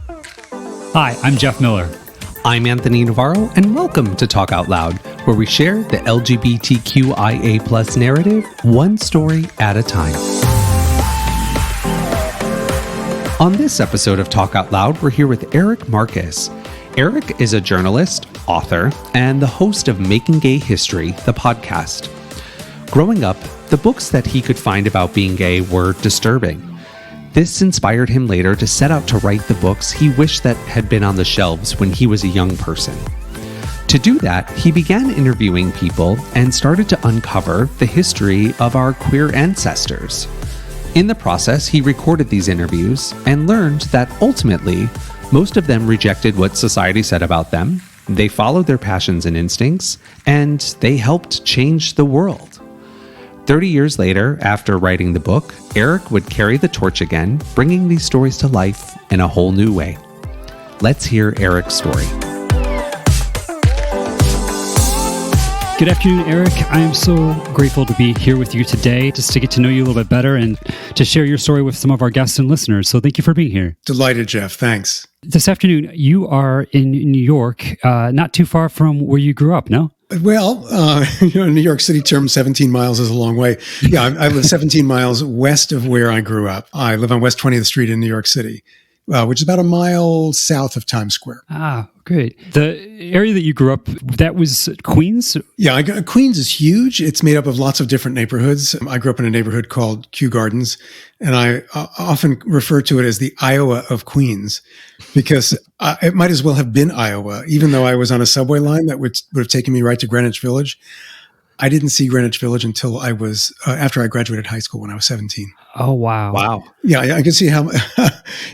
Hi, I'm Jeff Miller. I'm Anthony Navarro, and welcome to Talk Out Loud, where we share the LGBTQIA+ narrative, one story at a time. On this episode of Talk Out Loud, we're here with Eric Marcus. Eric is a journalist, author, and the host of Making Gay History, the podcast. Growing up, the books that he could find about being gay were disturbing. This inspired him later to set out to write the books he wished that had been on the shelves when he was a young person. To do that, he began interviewing people and started to uncover the history of our queer ancestors. In the process, he recorded these interviews and learned that ultimately, most of them rejected what society said about them, they followed their passions and instincts, and they helped change the world. 30 years later, after writing the book, Eric would carry the torch again, bringing these stories to life in a whole new way. Let's hear Eric's story. Good afternoon, Eric. I am so grateful to be here with you today, just to get to know you a little bit better and to share your story with some of our guests and listeners. So thank you for being here. Delighted, Jeff. Thanks. This afternoon, you are in New York, not too far from where you grew up, no? Well, in New York City terms, 17 miles is a long way. Yeah, I live 17 miles west of where I grew up. I live on West 20th Street in New York City, which is about a mile south of Times Square. Ah, great. The area that you grew up, that was Queens? Yeah, Queens is huge. It's made up of lots of different neighborhoods. I grew up in a neighborhood called Kew Gardens, and I often refer to it as the Iowa of Queens, because it might as well have been Iowa, even though I was on a subway line that would have taken me right to Greenwich Village. I didn't see Greenwich Village until I was after I graduated high school when I was 17. Oh, wow. Wow. Yeah, I can see how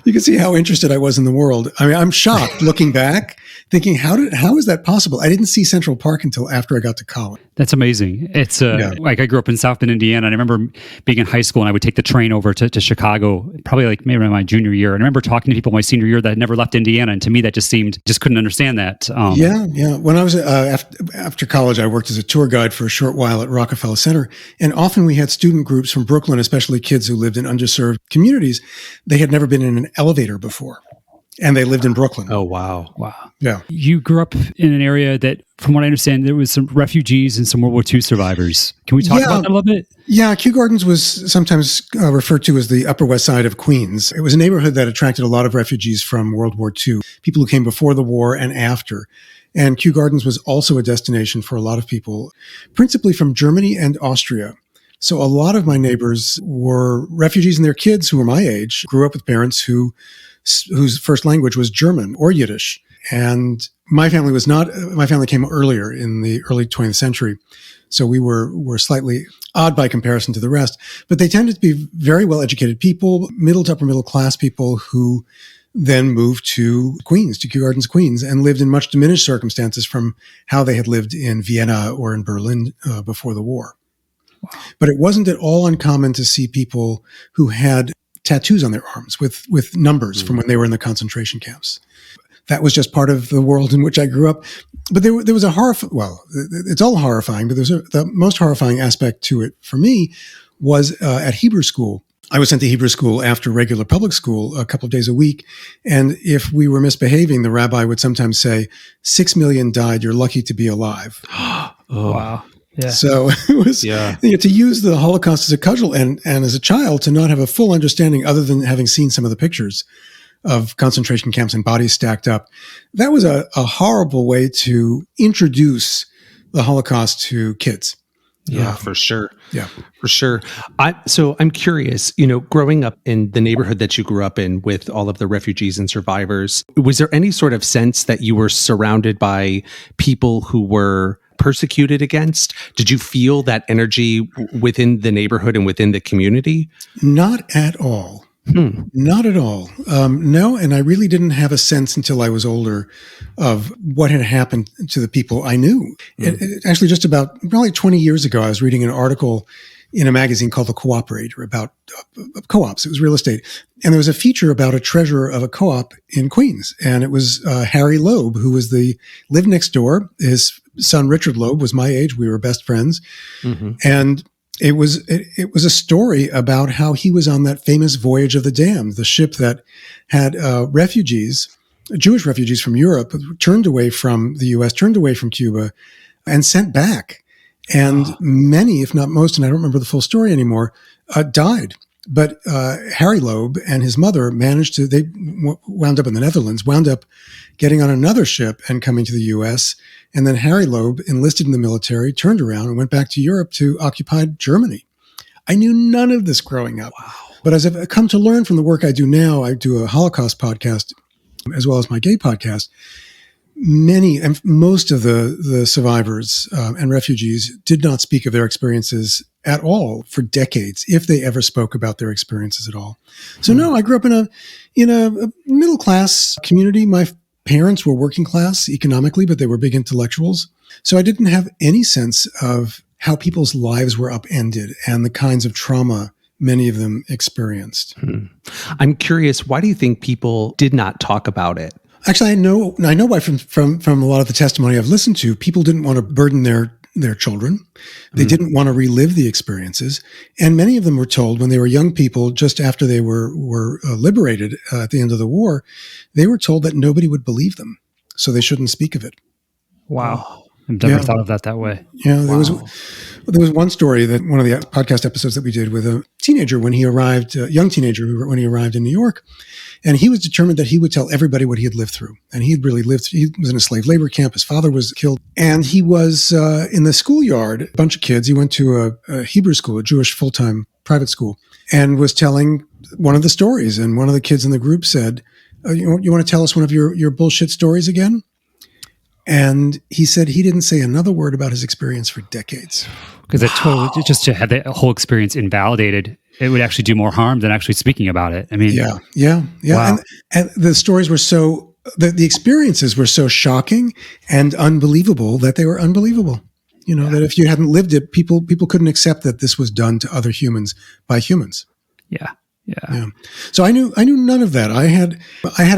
you can see how interested I was in the world. I mean, I'm shocked looking back, thinking how is that possible? I didn't see Central Park until after I got to college. That's amazing. It's like I grew up in South Bend, Indiana, and I remember being in high school and I would take the train over to Chicago, probably like maybe around my junior year. And I remember talking to people my senior year that had never left Indiana, and to me that just couldn't understand that. Yeah. When I was after college, I worked as a tour guide for a short while at Rockefeller Center, and often we had student groups from Brooklyn, especially kids who lived in underserved communities. They had never been in an elevator before, and they lived in Brooklyn. Oh, wow. Wow. Yeah. You grew up in an area that, from what I understand, there was some refugees and some World War II survivors. Can we talk about that a little bit? Yeah, Kew Gardens was sometimes referred to as the Upper West Side of Queens. It was a neighborhood that attracted a lot of refugees from World War II, people who came before the war and after. And Kew Gardens was also a destination for a lot of people, principally from Germany and Austria. So a lot of my neighbors were refugees, and their kids who were my age grew up with parents whose first language was German or Yiddish. And my family was not. My family came earlier in the early 20th century, so we were slightly odd by comparison to the rest. But they tended to be very well-educated people, middle to upper middle class people who then moved to Queens, to Kew Gardens, Queens, and lived in much diminished circumstances from how they had lived in Vienna or in Berlin before the war. Wow. But it wasn't at all uncommon to see people who had tattoos on their arms with numbers from when they were in the concentration camps. That was just part of the world in which I grew up. But there was a it's all horrifying, but the most horrifying aspect to it for me was at Hebrew school. I was sent to Hebrew school after regular public school a couple of days a week. And if we were misbehaving, the rabbi would sometimes say, 6 million died, you're lucky to be alive. Oh, wow. Yeah. So it was to use the Holocaust as a cudgel and as a child to not have a full understanding other than having seen some of the pictures of concentration camps and bodies stacked up. That was a horrible way to introduce the Holocaust to kids. Yeah, for sure. Yeah, for sure. So I'm curious, growing up in the neighborhood that you grew up in with all of the refugees and survivors, was there any sort of sense that you were surrounded by people who were persecuted against? Did you feel that energy within the neighborhood and within the community? Not at all. Not at all. No, and I really didn't have a sense until I was older of what had happened to the people I knew. Actually, just about probably 20 years ago, I was reading an article in a magazine called The Cooperator about co-ops. It was real estate. And there was a feature about a treasurer of a co-op in Queens. And it was Harry Loeb, who lived next door. His son, Richard Loeb, was my age. We were best friends. Mm-hmm. And It was a story about how he was on that famous voyage of the damned, the ship that had Jewish refugees from Europe, turned away from the U.S., turned away from Cuba, and sent back. And many, if not most, and I don't remember the full story anymore, died. But Harry Loeb and his mother they wound up in the Netherlands, wound up getting on another ship and coming to the U.S. And then Harry Loeb enlisted in the military, turned around and went back to Europe to occupied Germany. I knew none of this growing up. Wow. But as I've come to learn from the work I do now, I do a Holocaust podcast as well as my gay podcast. Most of the survivors and refugees did not speak of their experiences at all for decades, if they ever spoke about their experiences at all. So no, I grew up in a middle class community. My parents were working class economically, but they were big intellectuals. So I didn't have any sense of how people's lives were upended and the kinds of trauma many of them experienced. I'm curious, why do you think people did not talk about it? Actually, I know why from a lot of the testimony I've listened to, people didn't want to burden their children. They didn't want to relive the experiences. And many of them were told when they were young people, just after they were liberated at the end of the war, they were told that nobody would believe them. So they shouldn't speak of it. Wow. I've never thought of that way. Yeah, there was one story that one of the podcast episodes that we did with a teenager when he arrived, a young teenager when he arrived in New York. And he was determined that he would tell everybody what he had lived through. And he was in a slave labor camp. His father was killed. And he was in the schoolyard, a bunch of kids. He went to a Hebrew school, a Jewish full-time private school, and was telling one of the stories. And one of the kids in the group said, you want to tell us one of your bullshit stories again? And he said he didn't say another word about his experience for decades. Because just to have the whole experience invalidated, it would actually do more harm than actually speaking about it. I mean, yeah. Wow. And the stories were the experiences were so shocking and unbelievable that they were unbelievable. That if you hadn't lived it, people couldn't accept that this was done to other humans by humans. Yeah. So I knew none of that. I had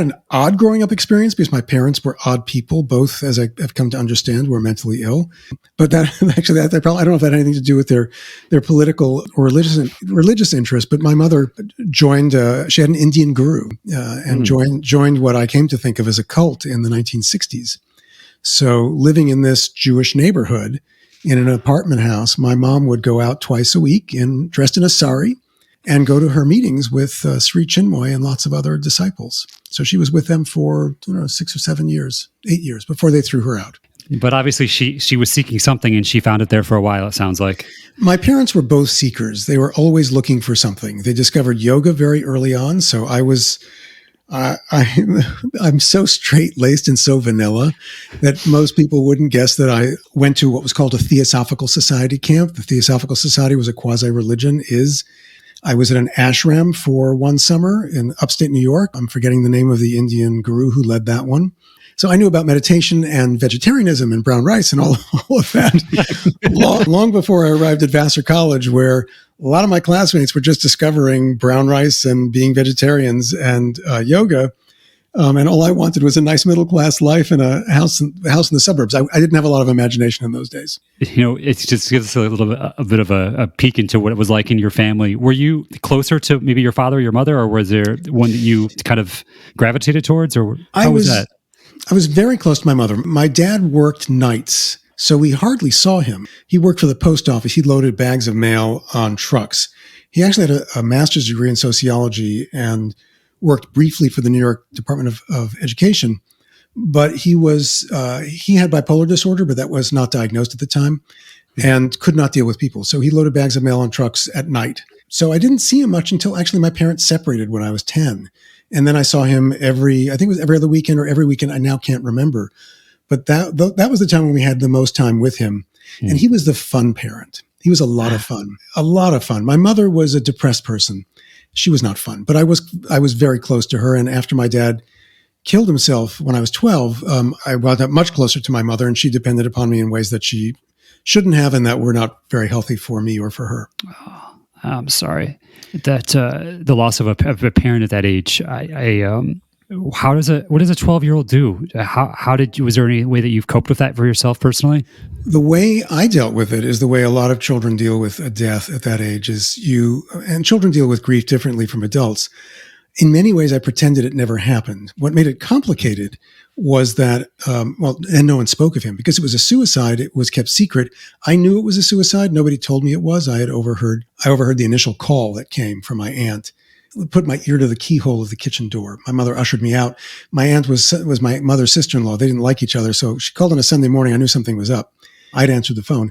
an odd growing up experience because my parents were odd people, both, as I've come to understand, were mentally ill. But that probably, I don't know if that had anything to do with their political or religious interest. But my mother joined. She had an Indian guru and joined what I came to think of as a cult in the 1960s. So living in this Jewish neighborhood in an apartment house, my mom would go out twice a week dressed in a sari and go to her meetings with Sri Chinmoy and lots of other disciples. So she was with them for 6 or 7 years, 8 years before they threw her out. But obviously she was seeking something and she found it there for a while, it sounds like. My parents were both seekers. They were always looking for something. They discovered yoga very early on. So I'm so straight-laced and so vanilla that most people wouldn't guess that I went to what was called a Theosophical Society camp. The Theosophical Society was a quasi-religion, I was at an ashram for one summer in upstate New York. I'm forgetting the name of the Indian guru who led that one. So I knew about meditation and vegetarianism and brown rice and all of that long before I arrived at Vassar College, where a lot of my classmates were just discovering brown rice and being vegetarians and yoga. And all I wanted was a nice middle-class life and a house in the suburbs. I didn't have a lot of imagination in those days. It just gives us a bit of a peek into what it was like in your family. Were you closer to maybe your father or your mother, or was there one that you kind of gravitated towards, or how was that? I was very close to my mother. My dad worked nights, so we hardly saw him. He worked for the post office. He loaded bags of mail on trucks. He actually had a master's degree in sociology and worked briefly for the New York Department of Education, but he had bipolar disorder, but that was not diagnosed at the time and could not deal with people. So he loaded bags of mail on trucks at night. So I didn't see him much until actually my parents separated when I was 10. And then I saw him I think it was every other weekend or every weekend. I now can't remember, but that was the time when we had the most time with him. And he was the fun parent. He was a lot of fun. My mother was a depressed person. She was not fun, but I was very close to her. And after my dad killed himself when I was 12, I wound up much closer to my mother, and she depended upon me in ways that she shouldn't have and that were not very healthy for me or for her. Oh, I'm sorry that the loss of a parent at that age. what does a 12-year-old do? Was there any way that you've coped with that for yourself personally? The way I dealt with it is the way a lot of children deal with a death at that age and children deal with grief differently from adults. In many ways, I pretended it never happened. What made it complicated was that, and no one spoke of him because it was a suicide. It was kept secret. I knew it was a suicide. Nobody told me it was. I overheard the initial call that came from my aunt. I put my ear to the keyhole of the kitchen door. My mother ushered me out. My aunt was my mother's sister-in-law. They didn't like each other. So she called on a Sunday morning. I knew something was up. I'd answered the phone.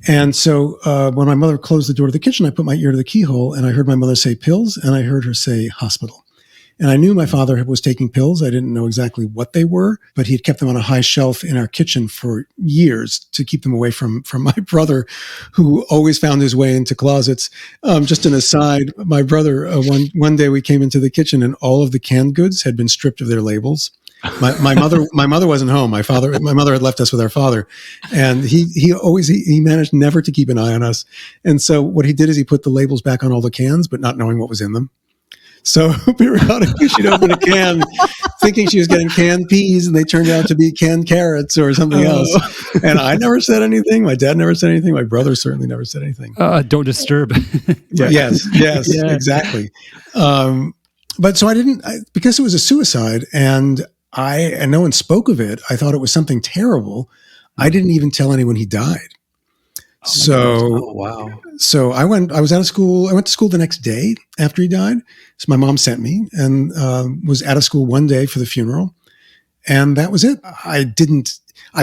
And so when my mother closed the door to the kitchen, I put my ear to the keyhole and I heard my mother say pills and I heard her say hospital. And I knew my father was taking pills. I didn't know exactly what they were, but he had kept them on a high shelf in our kitchen for years to keep them away from my brother, who always found his way into closets. Just an aside, my brother, one day we came into the kitchen and all of the canned goods had been stripped of their labels. My mother wasn't home. My mother had left us with our father, and he managed never to keep an eye on us. And so what he did is he put the labels back on all the cans, but not knowing what was in them. So periodically she'd open a can thinking she was getting canned peas and they turned out to be canned carrots or something else. And I never said anything. My dad never said anything. My brother certainly never said anything. Don't disturb. Yes, yeah. Exactly. But so because it was a suicide and no one spoke of it, I thought it was something terrible. I didn't even tell anyone he died. Wow. So I was out of school. I went to school the next day after he died. So my mom sent me and was out of school one day for the funeral. And that was it. I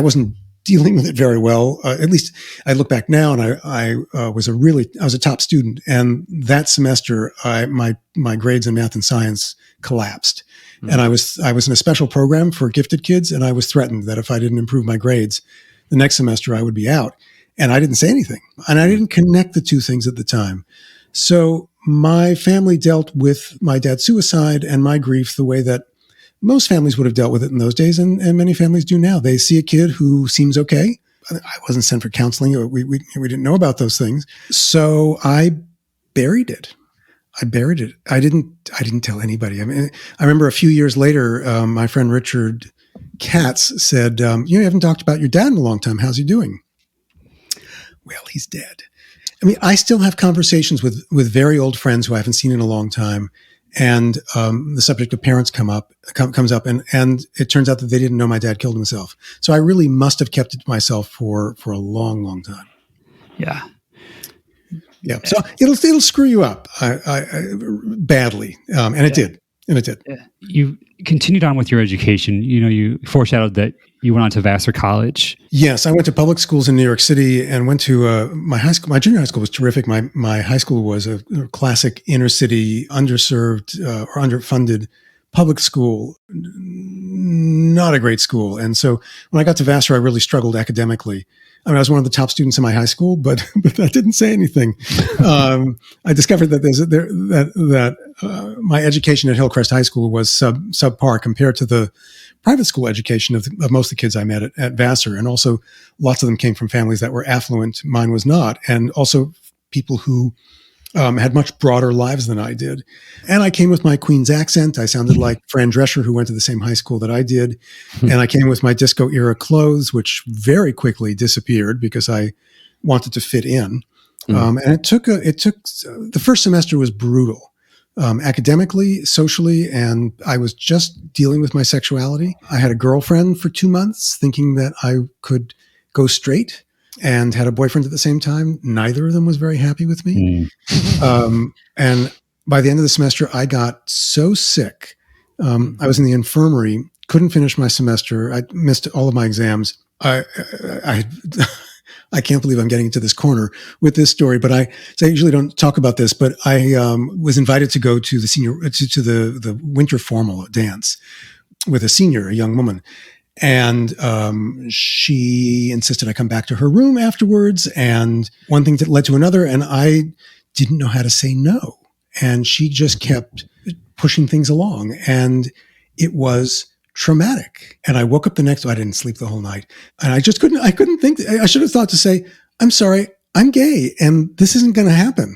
wasn't dealing with it very well. At least I look back now and I was a top student. And that semester, my grades in math and science collapsed. Mm-hmm. And I was in a special program for gifted kids. And I was threatened that if I didn't improve my grades the next semester, I would be out. And I didn't say anything. And I didn't connect the two things at the time. So my family dealt with my dad's suicide and my grief the way that most families would have dealt with it in those days. And many families do now. They see a kid who seems okay. I wasn't sent for counseling. We didn't know about those things. So I buried it. I didn't tell anybody. I mean, I remember a few years later, my friend Richard Katz said, you haven't talked about your dad in a long time. How's he doing? Well, he's dead. I mean, I still have conversations with very old friends who I haven't seen in a long time. And the subject of parents comes up and it turns out that they didn't know my dad killed himself. So I really must have kept it to myself for a long, long time. Yeah. Yeah. So it'll screw you up badly. And it did. And it did. You continued on with your education. You foreshadowed that you went on to Vassar College. Yes, I went to public schools in New York City and went to my high school. My junior high school was terrific. My high school was a classic inner city, underserved or underfunded public school, not a great school. And so when I got to Vassar, I really struggled academically. I mean, I was one of the top students in my high school, but that didn't say anything. I discovered that my education at Hillcrest High School was subpar compared to the private school education of most of the kids I met at Vassar. And also lots of them came from families that were affluent. Mine was not. And also people who had much broader lives than I did. And I came with my Queen's accent. I sounded like Fran Drescher, who went to the same high school that I did. And I came with my disco era clothes, which very quickly disappeared because I wanted to fit in. And it took the first semester was brutal, academically, socially, and I was just dealing with my sexuality. I had a girlfriend for 2 months thinking that I could go straight, and had a boyfriend at the same time. Neither of them was very happy with me. And by the end of the semester, I got so sick. I was in the infirmary, couldn't finish my semester. I missed all of my exams. I can't believe I'm getting into this corner with this story, but I usually don't talk about this, but I was invited to go to the winter formal dance with a young woman. And she insisted I come back to her room afterwards. And one thing led to another. And I didn't know how to say no. And she just kept pushing things along. And it was traumatic. And I woke up the next day. I didn't sleep the whole night. And I couldn't think. I should have thought to say, I'm sorry, I'm gay. And this isn't going to happen.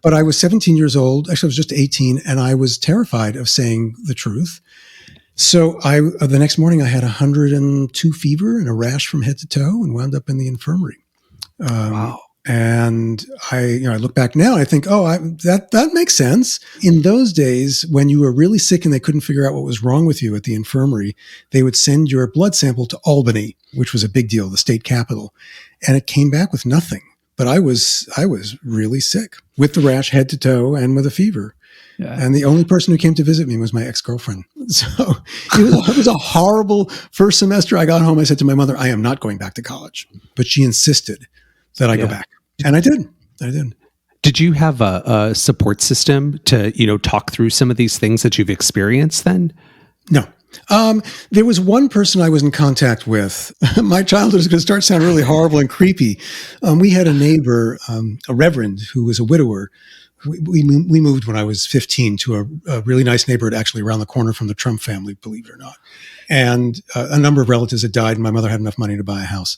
But I was 17 years old. Actually, I was just 18. And I was terrified of saying the truth. So the next morning I had 102 fever and a rash from head to toe and wound up in the infirmary. Wow. And I look back now and I think, that makes sense. In those days, when you were really sick and they couldn't figure out what was wrong with you at the infirmary, they would send your blood sample to Albany, which was a big deal, the state capital. And it came back with nothing. But I was really sick with the rash head to toe and with a fever. Yeah. And the only person who came to visit me was my ex-girlfriend. So it was a horrible first semester. I got home. I said to my mother, I am not going back to college. But she insisted that I go back. And I did. Did you have a support system to, talk through some of these things that you've experienced then? No. There was one person I was in contact with. My childhood is going to start to sound really horrible and creepy. We had a neighbor, a reverend who was a widower. We moved when I was 15 to a really nice neighborhood actually around the corner from the Trump family, believe it or not. And a number of relatives had died and my mother had enough money to buy a house.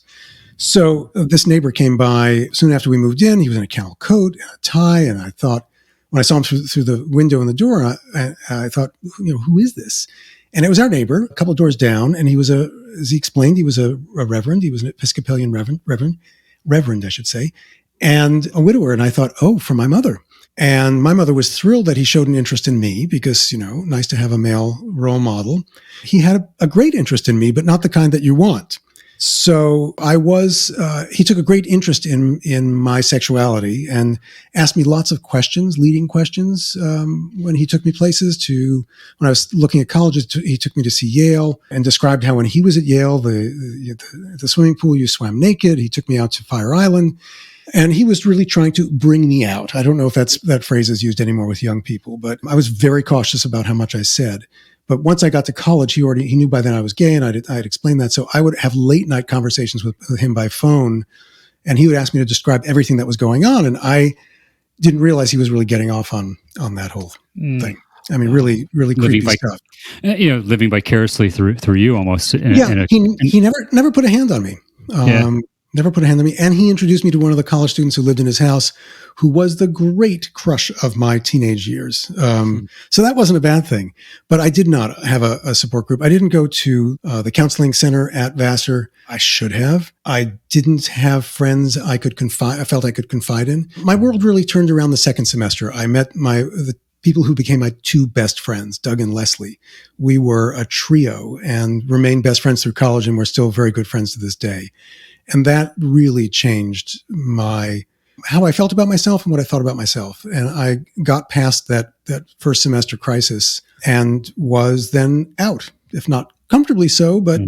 So this neighbor came by soon after we moved in. He was in a camel coat and a tie. And I thought, when I saw him through the window in the door, I thought, who is this? And it was our neighbor, a couple of doors down. And he was as he explained, he was a reverend. He was an Episcopalian reverend, I should say, and a widower. And I thought, for my mother. And my mother was thrilled that he showed an interest in me because, nice to have a male role model. He had a great interest in me, but not the kind that you want. So he took a great interest in my sexuality and asked me lots of questions, leading questions, when he took me places when I was looking at colleges, he took me to see Yale and described how when he was at Yale, the swimming pool, you swam naked. He took me out to Fire Island and he was really trying to bring me out. I don't know if that phrase is used anymore with young people, but I was very cautious about how much I said. But once I got to college, he knew by then I was gay and I had explained that. So I would have late night conversations with him by phone and he would ask me to describe everything that was going on. And I didn't realize he was really getting off on that whole thing. I mean, really, really creepy stuff. Living vicariously through you almost. He never put a hand on me. Never put a hand on me. And he introduced me to one of the college students who lived in his house, who was the great crush of my teenage years. So that wasn't a bad thing. But I did not have a support group. I didn't go to the counseling center at Vassar. I should have. I didn't have friends I felt I could confide in. My world really turned around the second semester. I met the people who became my two best friends, Doug and Leslie. We were a trio and remained best friends through college, and we're still very good friends to this day. And that really changed how I felt about myself and what I thought about myself. And I got past that first semester crisis and was then out, if not comfortably so, but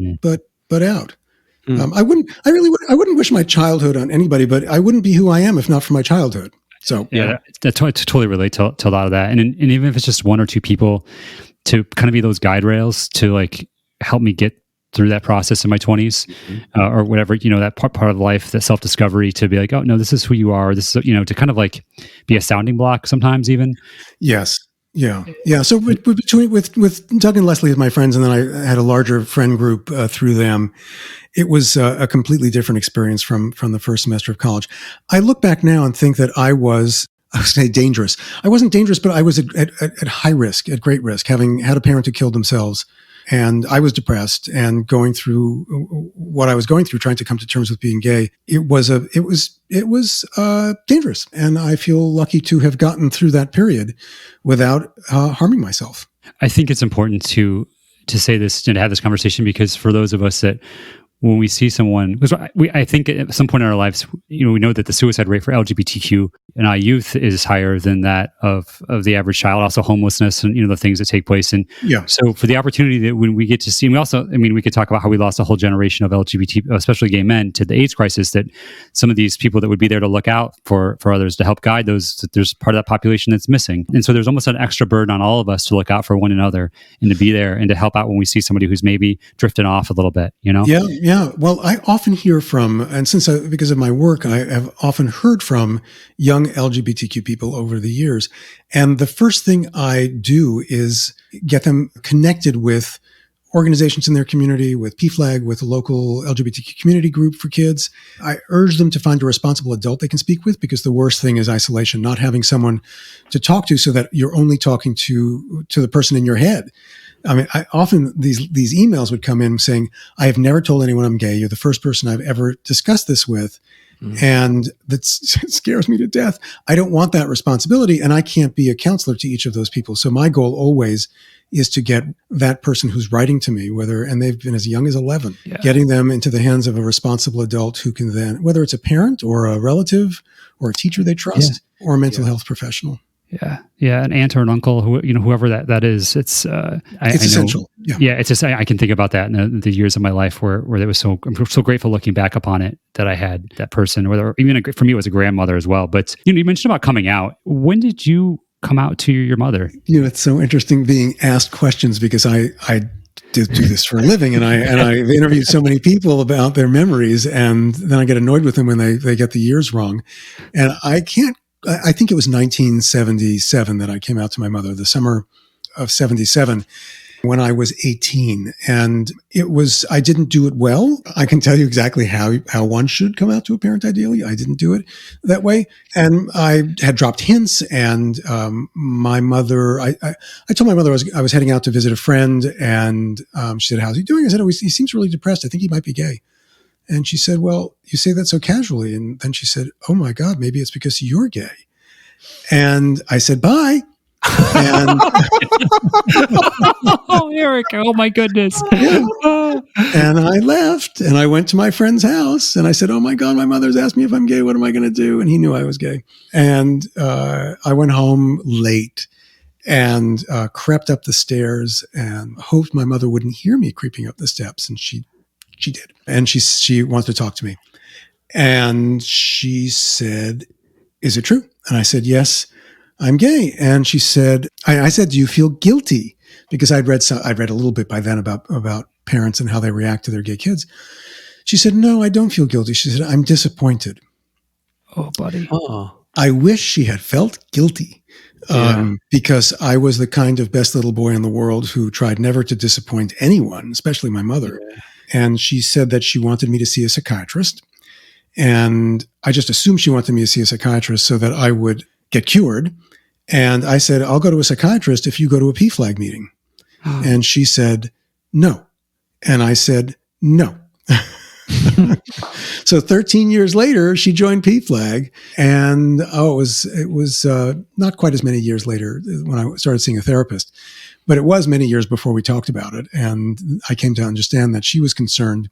out. I wouldn't wish my childhood on anybody, but I wouldn't be who I am if not for my childhood. So I totally relate to a lot of that. And even if it's just one or two people to kind of be those guide rails to like help me get through that process in my 20s, or whatever, that part of life, that self-discovery, to be like, oh no, this is who you are. This is, to kind of like be a sounding block sometimes even. Yes. Yeah. So with Doug and Leslie as my friends, and then I had a larger friend group through them, it was a completely different experience from the first semester of college. I look back now and think that I would say dangerous. I wasn't dangerous, but I was at high risk, at great risk, having had a parent who killed themselves. And I was depressed and going through what I was going through, trying to come to terms with being gay. It was dangerous. And I feel lucky to have gotten through that period without harming myself. I think it's important to say this and to have this conversation, because for those of us that when we see someone, because I think at some point in our lives, we know that the suicide rate for LGBTQ and youth is higher than that of the average child. Also, homelessness and the things that take place. And so, for the opportunity that when we get to see, and we also, we could talk about how we lost a whole generation of LGBT, especially gay men, to the AIDS crisis. That some of these people that would be there to look out for others, to help guide those, that there's part of that population that's missing. And so, there's almost an extra burden on all of us to look out for one another and to be there and to help out when we see somebody who's maybe drifting off a little bit. Yeah. Well, I often hear from, and because of my work, I have often heard from young LGBTQ people over the years. And the first thing I do is get them connected with organizations in their community, with PFLAG, with a local LGBTQ community group for kids. I urge them to find a responsible adult they can speak with, because the worst thing is isolation, not having someone to talk to so that you're only talking to the person in your head. I mean, often these emails would come in saying, I have never told anyone I'm gay. You're the first person I've ever discussed this with. And that scares me to death. I don't want that responsibility, and I can't be a counselor to each of those people. So my goal always is to get that person who's writing to me, and they've been as young as 11, getting them into the hands of a responsible adult who can then, whether it's a parent or a relative or a teacher they trust or a mental health professional. Yeah, an aunt or an uncle, whoever that is. It's essential. It's just I can think about that in the years of my life where it was so. I'm so grateful looking back upon it that I had that person, or even for me it was a grandmother as well. But you mentioned about coming out. When did you come out to your mother? It's so interesting being asked questions because I do this for a living, and I've interviewed so many people about their memories, and then I get annoyed with them when they get the years wrong, and I think it was 1977 that I came out to my mother, the summer of 77, when I was 18. And I didn't do it well. I can tell you exactly how one should come out to a parent ideally. I didn't do it that way. And I had dropped hints, and my mother, I told my mother I was heading out to visit a friend, and she said, how's he doing? I said, he seems really depressed. I think he might be gay. And she said, well, you say that so casually. And then she said, oh my God, maybe it's because you're gay. And I said, bye. And oh, Eric, oh my goodness. And I left, and I went to my friend's house, and I said, oh my God, my mother's asked me if I'm gay. What am I going to do? And he knew I was gay. And I went home late and crept up the stairs and hoped my mother wouldn't hear me creeping up the steps. And she did. And she wants to talk to me. And she said, is it true? And I said, yes, I'm gay. And she said, I said, do you feel guilty? Because I'd read a little bit by then about parents and how they react to their gay kids. She said, no, I don't feel guilty. She said, I'm disappointed. Oh, buddy. Oh. I wish she had felt guilty. Because I was the kind of best little boy in the world who tried never to disappoint anyone, especially my mother. Yeah. And she said that she wanted me to see a psychiatrist. And I just assumed she wanted me to see a psychiatrist so that I would get cured. And I said, I'll go to a psychiatrist if you go to a PFLAG meeting. And she said, no. And I said, no. So 13 years later, she joined PFLAG. And it was not quite as many years later when I started seeing a therapist. But it was many years before we talked about it. And I came to understand that she was concerned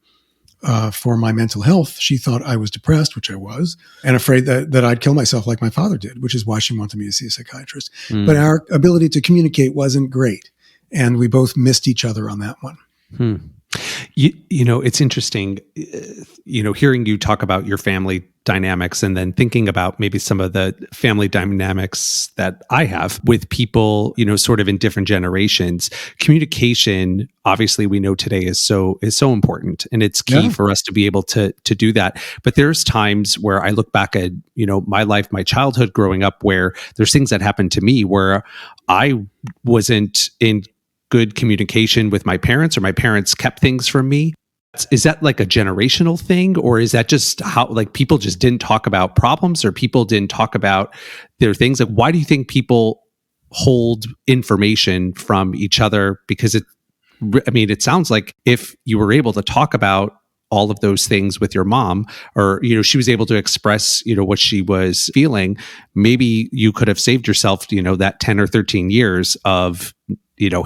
for my mental health. She thought I was depressed, which I was, and afraid that I'd kill myself like my father did, which is why she wanted me to see a psychiatrist. But our ability to communicate wasn't great. And we both missed each other on that one. It's interesting, hearing you talk about your family dynamics and then thinking about maybe some of the family dynamics that I have with people, sort of in different generations. Communication, obviously, we know today is so important, and it's key for us to be able to do that. But there's times where I look back at, my life, my childhood growing up, where there's things that happened to me where I wasn't in good communication with my parents, or my parents kept things from me. Is that like a generational thing, or is that just how, like, people just didn't talk about problems, or people didn't talk about their things? Like, why do you think people hold information from each other? Because it sounds like if you were able to talk about all of those things with your mom, or, she was able to express, what she was feeling, maybe you could have saved yourself, that 10 or 13 years of,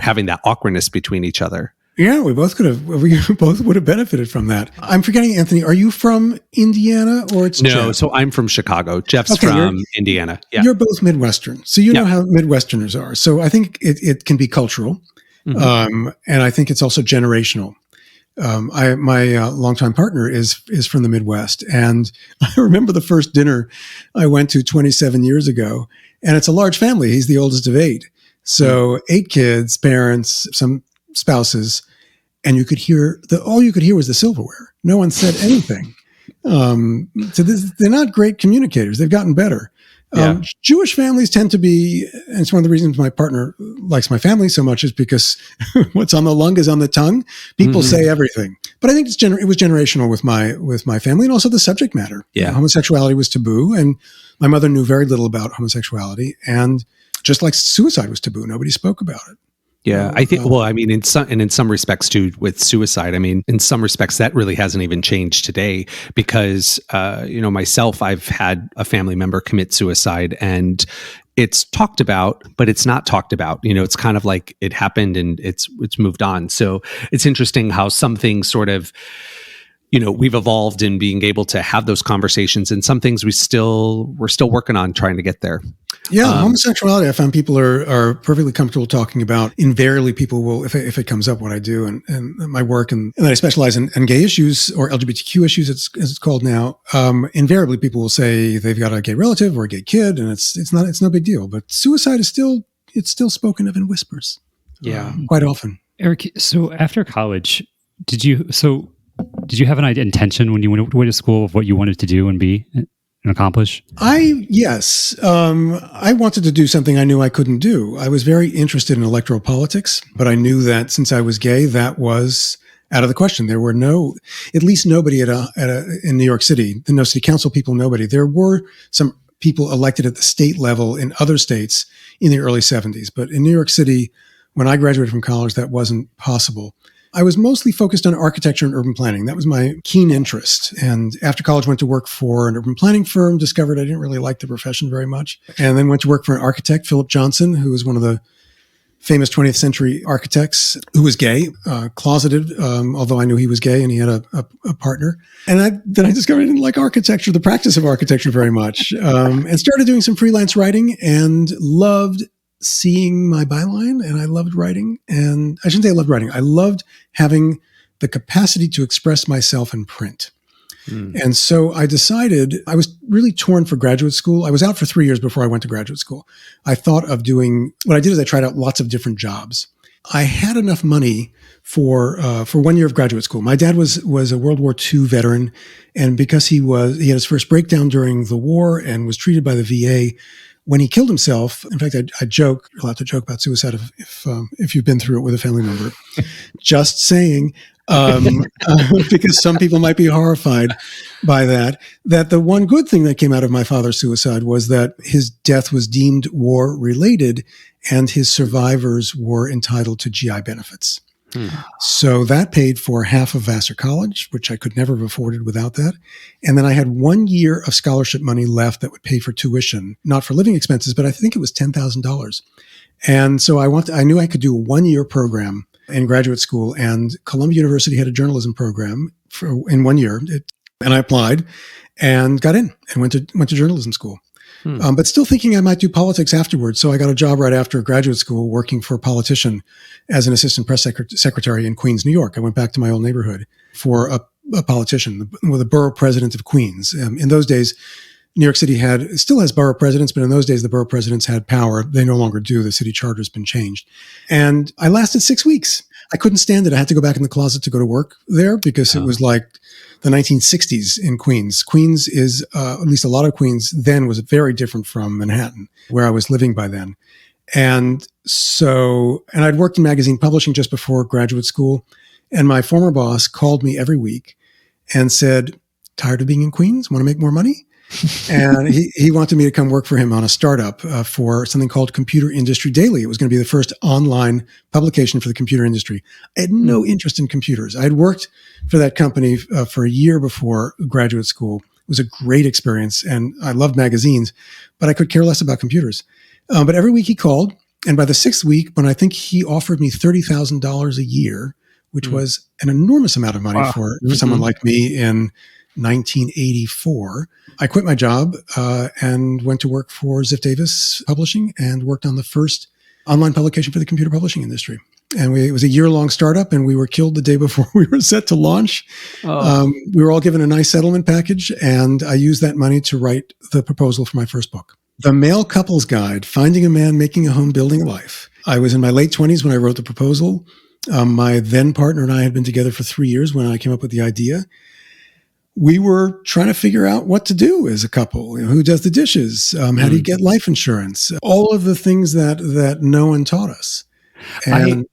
having that awkwardness between each other. Yeah, we both would have benefited from that. I'm forgetting, Anthony, are you from Indiana or it's No, Jeff? So I'm from Chicago. Jeff's from Indiana. Yeah. You're both Midwestern. So you know how Midwesterners are. So I think it can be cultural. Mm-hmm. And I think it's also generational. My longtime partner is from the Midwest. And I remember the first dinner I went to 27 years ago, and it's a large family. He's the oldest of 8. So 8 kids, parents, some spouses, and all you could hear was the silverware. No one said anything. They're not great communicators. They've gotten better. Jewish families tend to be, and it's one of the reasons my partner likes my family so much, is because what's on the lung is on the tongue. People say everything. But I think it was generational with my family, and also the subject matter. Yeah. Homosexuality was taboo, and my mother knew very little about homosexuality, and just like suicide was taboo, nobody spoke about it. Yeah, I think. Well, I mean, in some respects too, with suicide. I mean, in some respects, that really hasn't even changed today because, myself, I've had a family member commit suicide, and it's talked about, but it's not talked about. It's kind of like it happened and it's moved on. So it's interesting how some things sort of, we've evolved in being able to have those conversations, and some things we're still working on trying to get there. Yeah, homosexuality, I found people are perfectly comfortable talking about. Invariably, people will, if it comes up, what I do and my work, and I specialize in gay issues or LGBTQ issues, as it's called now. Invariably, people will say they've got a gay relative or a gay kid, and it's no big deal. But suicide is still spoken of in whispers. Yeah, quite often. Eric, so after college, did you have an intention when you went away to school of what you wanted to do and be and accomplish? Yes. I wanted to do something I knew I couldn't do. I was very interested in electoral politics, but I knew that since I was gay, that was out of the question. There were at least nobody in New York City, no city council people, nobody. There were some people elected at the state level in other states in the early 70s. But in New York City, when I graduated from college, that wasn't possible. I was mostly focused on architecture and urban planning. That was my keen interest. And after college, went to work for an urban planning firm, discovered I didn't really like the profession very much. And then went to work for an architect, Philip Johnson, who was one of the famous 20th century architects, who was gay, closeted, although I knew he was gay and he had a partner. And then I discovered I didn't like architecture, the practice of architecture very much, and started doing some freelance writing and loved seeing my byline, and I loved writing. And I shouldn't say I loved writing. I loved having the capacity to express myself in print. And so I decided, I was really torn for graduate school. I was out for 3 years before I went to graduate school. I thought of what I did is I tried out lots of different jobs. I had enough money for 1 year of graduate school. My dad was a World War II veteran. And because he had his first breakdown during the war and was treated by the VA, when he killed himself, in fact, I joke, you're allowed to joke about suicide if you've been through it with a family member. Just saying, because some people might be horrified by that the one good thing that came out of my father's suicide was that his death was deemed war-related and his survivors were entitled to GI benefits. So that paid for half of Vassar College, which I could never have afforded without that. And then I had 1 year of scholarship money left that would pay for tuition, not for living expenses, but I think it was $10,000. And so I knew I could do a 1 year program in graduate school, and Columbia University had a journalism program in 1 year. And I applied and got in and went to journalism school. But still thinking I might do politics afterwards. So I got a job right after graduate school working for a politician as an assistant press secretary in Queens, New York. I went back to my old neighborhood for a politician, the borough president of Queens. In those days, New York City still has borough presidents, but in those days, the borough presidents had power. They no longer do. The city charter has been changed. And I lasted 6 weeks. I couldn't stand it. I had to go back in the closet to go to work there because it was like the 1960s in Queens. Queens is, at least a lot of Queens then was very different from Manhattan, where I was living by then. And I'd worked in magazine publishing just before graduate school. And my former boss called me every week and said, tired of being in Queens? Want to make more money? And he wanted me to come work for him on a startup for something called Computer Industry Daily. It was going to be the first online publication for the computer industry. I had no interest in computers. I had worked for that company for a year before graduate school. It was a great experience, and I loved magazines, but I could care less about computers. But every week he called, and by the sixth week, when I think he offered me $30,000 a year, which was an enormous amount of money for someone like me in 1984, I quit my job and went to work for Ziff Davis Publishing and worked on the first online publication for the computer publishing industry. And it was a year-long startup, and we were killed the day before we were set to launch. We were all given a nice settlement package, and I used that money to write the proposal for my first book. The Male Couple's Guide, Finding a Man, Making a Home, Building a Life. I was in my late 20s when I wrote the proposal. My then partner and I had been together for 3 years when I came up with the idea. We were trying to figure out what to do as a couple. You know, who does the dishes? How do you get life insurance? All of the things that no one taught us. And,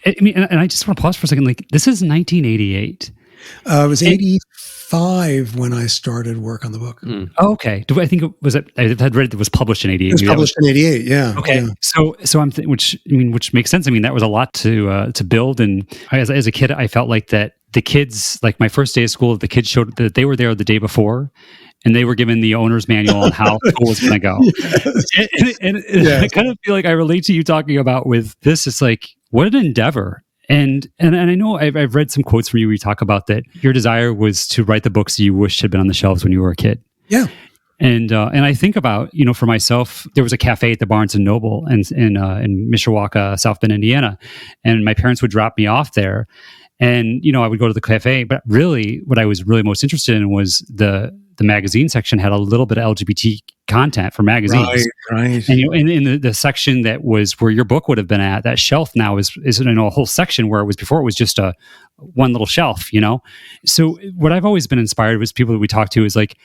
I mean, and I just want to pause for a second. Like, this is 1988. It was 85 when I started work on the book. Oh, okay. I think I had read it was published in 88. It was published in 88, yeah. Okay. Yeah. So I'm which makes sense. I mean, that was a lot to build. And as a kid, I felt like that the kids, like my first day of school, the kids showed that they were there the day before, and they were given the owner's manual on how school was going to go. Yes. And yes. I kind of feel like I relate to you talking about with this. It's like, what an endeavor. And I know I've read some quotes from you where you talk about that your desire was to write the books you wished had been on the shelves when you were a kid. Yeah. And I think about, for myself, there was a cafe at the Barnes and Noble in Mishawaka, South Bend, Indiana, and my parents would drop me off there, and I would go to the cafe. But really, what I was really most interested in was the magazine section had a little bit of LGBT content for magazines, right? And in the section that was where your book would have been at, that shelf now is a whole section where it was before it was just one little shelf, So what I've always been inspired with people that we talk to is like,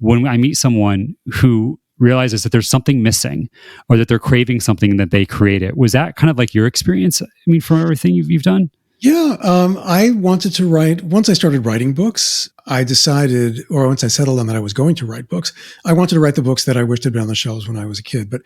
when I meet someone who realizes that there's something missing or that they're craving something that they created. Was that kind of like your experience? I mean, from everything you've done? Yeah. I wanted to write, once I started writing books, I decided, or once I settled on that I was going to write books, I wanted to write the books that I wished had been on the shelves when I was a kid. But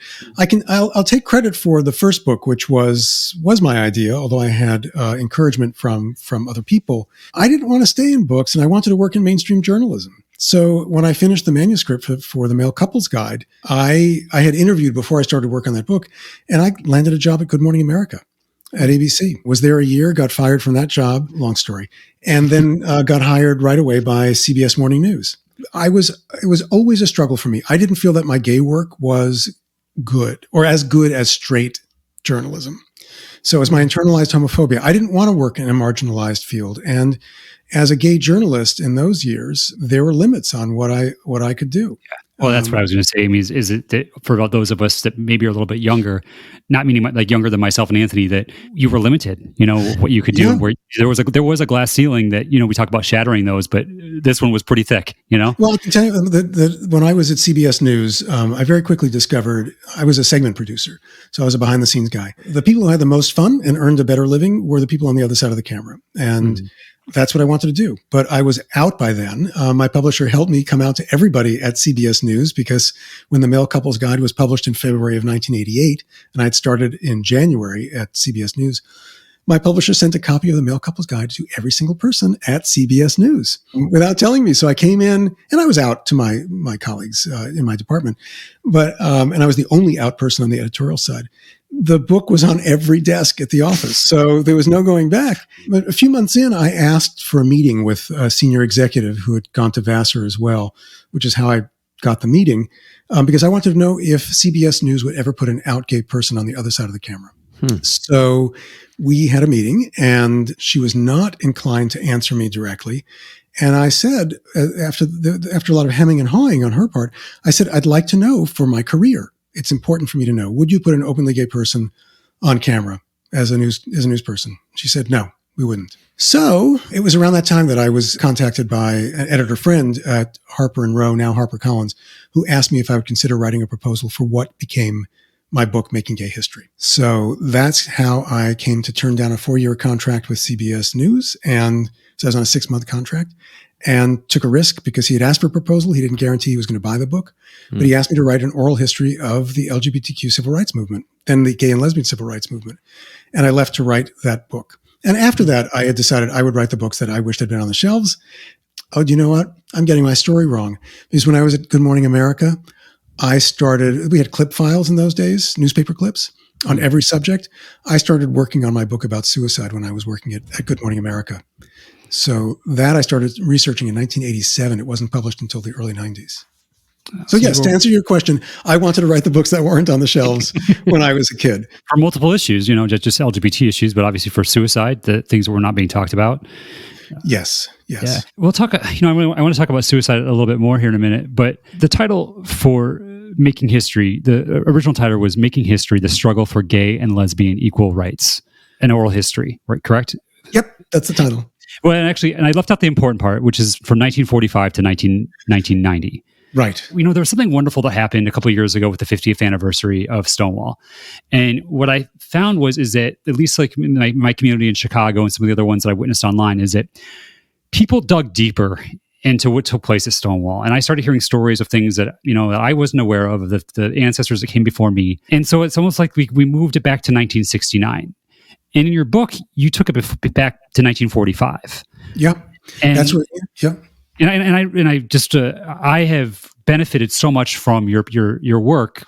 I'll take credit for the first book, which was my idea, although I had encouragement from other people. I didn't want to stay in books, and I wanted to work in mainstream journalism. So when I finished the manuscript for the Male Couples Guide, I had interviewed before I started work on that book, and I landed a job at Good Morning America at ABC. Was there a year, got fired from that job, long story, and then got hired right away by CBS Morning News. It was always a struggle for me. I didn't feel that my gay work was good as straight journalism. So it was my internalized homophobia. I didn't want to work in a marginalized field, and as a gay journalist in those years, there were limits on what I could do. Yeah. Well, that's what I was going to say. I mean, is it that for those of us that maybe are a little bit younger, not meaning like younger than myself and Anthony, that you were limited, what you could do, yeah. Where there was a glass ceiling that, we talk about shattering those, but this one was pretty thick, Well, I can tell you that when I was at CBS News, I very quickly discovered I was a segment producer. So I was a behind the scenes guy. The people who had the most fun and earned a better living were the people on the other side of the camera. And that's what I wanted to do. But I was out by then. My publisher helped me come out to everybody at CBS News, because when the Male Couples Guide was published in February of 1988, and I'd started in January at CBS News, my publisher sent a copy of the Male Couples Guide to every single person at CBS News without telling me. So I came in, and I was out to my colleagues in my department, but and I was the only out person on the editorial side. The book was on every desk at the office, so there was no going back. But a few months in, I asked for a meeting with a senior executive who had gone to Vassar as well, which is how I got the meeting, because I wanted to know if CBS News would ever put an out gay person on the other side of the camera. So we had a meeting, and she was not inclined to answer me directly. And I said, after a lot of hemming and hawing on her part, I said, I'd like to know for my career. It's important for me to know. Would you put an openly gay person on camera as a news person? She said, no, we wouldn't. So it was around that time that I was contacted by an editor friend at Harper & Row, now HarperCollins, who asked me if I would consider writing a proposal for what became my book, Making Gay History. So that's how I came to turn down a 4-year contract with CBS News. And so I was on a 6-month contract, and took a risk because he had asked for a proposal. He didn't guarantee he was going to buy the book, but he asked me to write an oral history of the LGBTQ civil rights movement, then the gay and lesbian civil rights movement. And I left to write that book. And after that, I had decided I would write the books that I wished had been on the shelves. Oh, do you know what? I'm getting my story wrong. Because when I was at Good Morning America, we had clip files in those days, newspaper clips on every subject. I started working on my book about suicide when I was working at Good Morning America. So that I started researching in 1987. It wasn't published until the early 90s. So yes, to answer your question, I wanted to write the books that weren't on the shelves when I was a kid. For multiple issues, just LGBT issues, but obviously for suicide, the things that were not being talked about. Yes. Yeah. We'll talk, I want to talk about suicide a little bit more here in a minute, but the title for Making History, the original title was Making History, the Struggle for Gay and Lesbian Equal Rights, an Oral History, right? Correct? Yep, that's the title. Well, and I left out the important part, which is from 1945 to 1990. Right. There was something wonderful that happened a couple of years ago with the 50th anniversary of Stonewall. And what I found is that, at least like in my community in Chicago and some of the other ones that I witnessed online, is that people dug deeper into what took place at Stonewall. And I started hearing stories of things that, that I wasn't aware of, the ancestors that came before me. And so it's almost like we moved it back to 1969. And in your book, you took it back to 1945. Yeah. And that's what, yeah. I have benefited so much from your work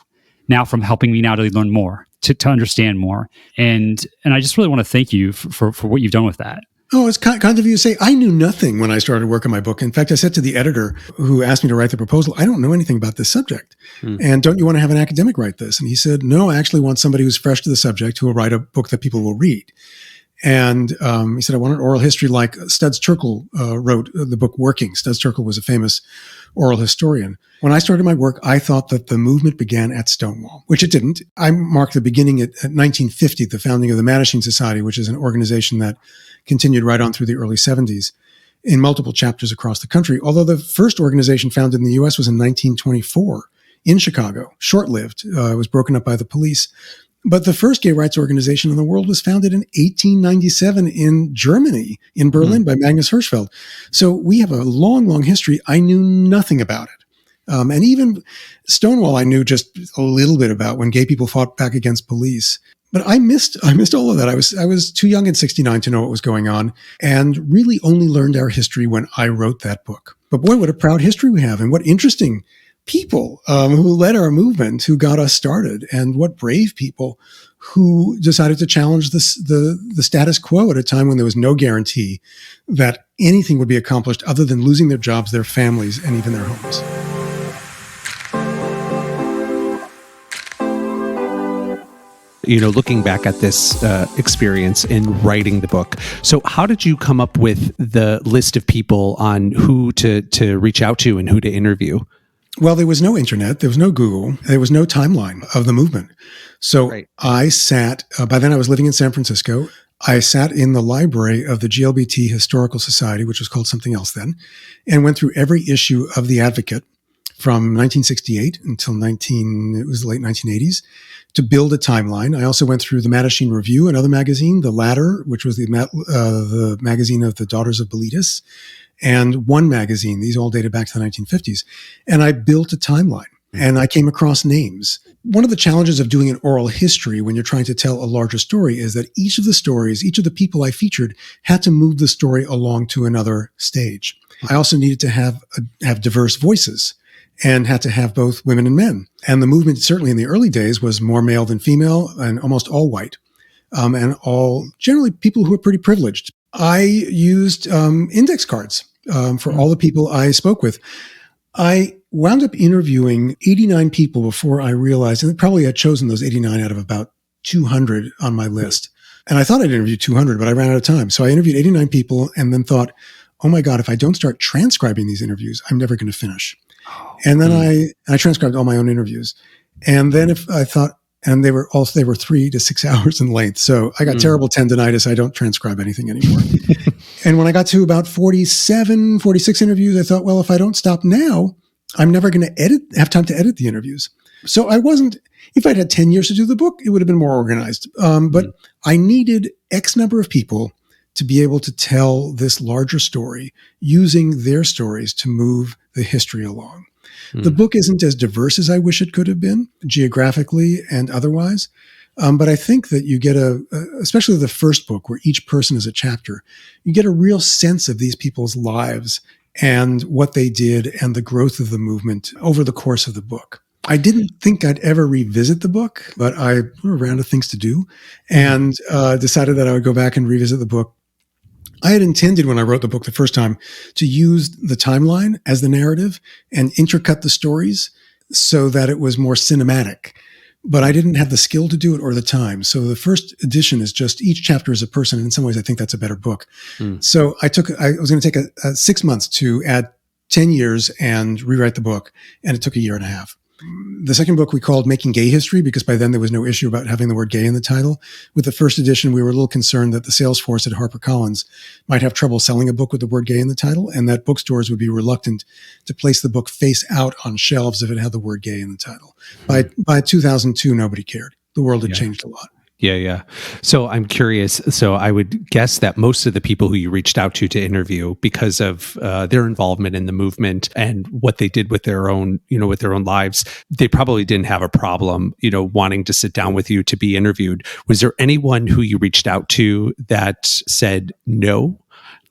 now, from helping me now to learn more, to understand more. And I just really want to thank you for what you've done with that. Oh, it's kind of you to say, I knew nothing when I started working my book. In fact, I said to the editor who asked me to write the proposal, I don't know anything about this subject. And don't you want to have an academic write this? And he said, no, I actually want somebody who's fresh to the subject who will write a book that people will read. And he said, I want an oral history like Studs Terkel wrote the book Working. Studs Terkel was a famous oral historian. When I started my work, I thought that the movement began at Stonewall, which it didn't. I marked the beginning at 1950, the founding of the Mattachine Society, which is an organization that continued right on through the early 70s in multiple chapters across the country. Although the first organization founded in the U.S. was in 1924 in Chicago, short-lived. It was broken up by the police. But the first gay rights organization in the world was founded in 1897 in Germany, in Berlin, by Magnus Hirschfeld. So we have a long, long history. I knew nothing about it. And even Stonewall, I knew just a little bit about, when gay people fought back against police. But I missed all of that. I was too young in 69 to know what was going on, and really only learned our history when I wrote that book. But boy, what a proud history we have, and what interesting people who led our movement, who got us started, and what brave people who decided to challenge the status quo at a time when there was no guarantee that anything would be accomplished other than losing their jobs, their families, and even their homes. Looking back at this experience in writing the book. So how did you come up with the list of people on who to reach out to and who to interview? Well, there was no internet. There was no Google. There was no timeline of the movement. So right. I sat, by then I was living in San Francisco. I sat in the library of the GLBT Historical Society, which was called something else then, and went through every issue of The Advocate from 1968 until it was the late 1980s, to build a timeline. I also went through the Mattachine Review, another magazine, The Ladder, which was the magazine of the Daughters of Bilitis, and One magazine. These all dated back to the 1950s. And I built a timeline, and I came across names. One of the challenges of doing an oral history when you're trying to tell a larger story is that each of the stories, each of the people I featured, had to move the story along to another stage. I also needed to have diverse voices, and had to have both women and men. And the movement, certainly in the early days, was more male than female and almost all white, and all generally people who were pretty privileged. I used index cards for all the people I spoke with. I wound up interviewing 89 people before I realized, and probably had chosen those 89 out of about 200 on my list. And I thought I'd interview 200, but I ran out of time. So I interviewed 89 people and then thought, oh my God, if I don't start transcribing these interviews, I'm never going to finish. And then I transcribed all my own interviews. And then they were 3 to 6 hours in length. So I got terrible tendinitis. I don't transcribe anything anymore. And when I got to about 47, 46 interviews, I thought, well, if I don't stop now, I'm never going to have time to edit the interviews. So if I'd had 10 years to do the book, it would have been more organized. But I needed X number of people to be able to tell this larger story using their stories to move the history along. The book isn't as diverse as I wish it could have been, geographically and otherwise. But I think that you get especially the first book, where each person is a chapter, you get a real sense of these people's lives and what they did and the growth of the movement over the course of the book. I didn't think I'd ever revisit the book, but I ran out of things to do and decided that I would go back and revisit the book. I had intended, when I wrote the book the first time, to use the timeline as the narrative and intercut the stories so that it was more cinematic. But I didn't have the skill to do it or the time. So the first edition is just each chapter is a person. And in some ways, I think that's a better book. So I was going to take 6 months to add 10 years and rewrite the book. And it took a year and a half. The second book we called Making Gay History, because by then there was no issue about having the word gay in the title. With the first edition, we were a little concerned that the sales force at HarperCollins might have trouble selling a book with the word gay in the title, and that bookstores would be reluctant to place the book face out on shelves if it had the word gay in the title. By 2002, nobody cared. The world had changed a lot. Yeah. So I'm curious. So I would guess that most of the people who you reached out to interview, because of their involvement in the movement and what they did with their own, with their own lives, they probably didn't have a problem, wanting to sit down with you to be interviewed. Was there anyone who you reached out to that said no,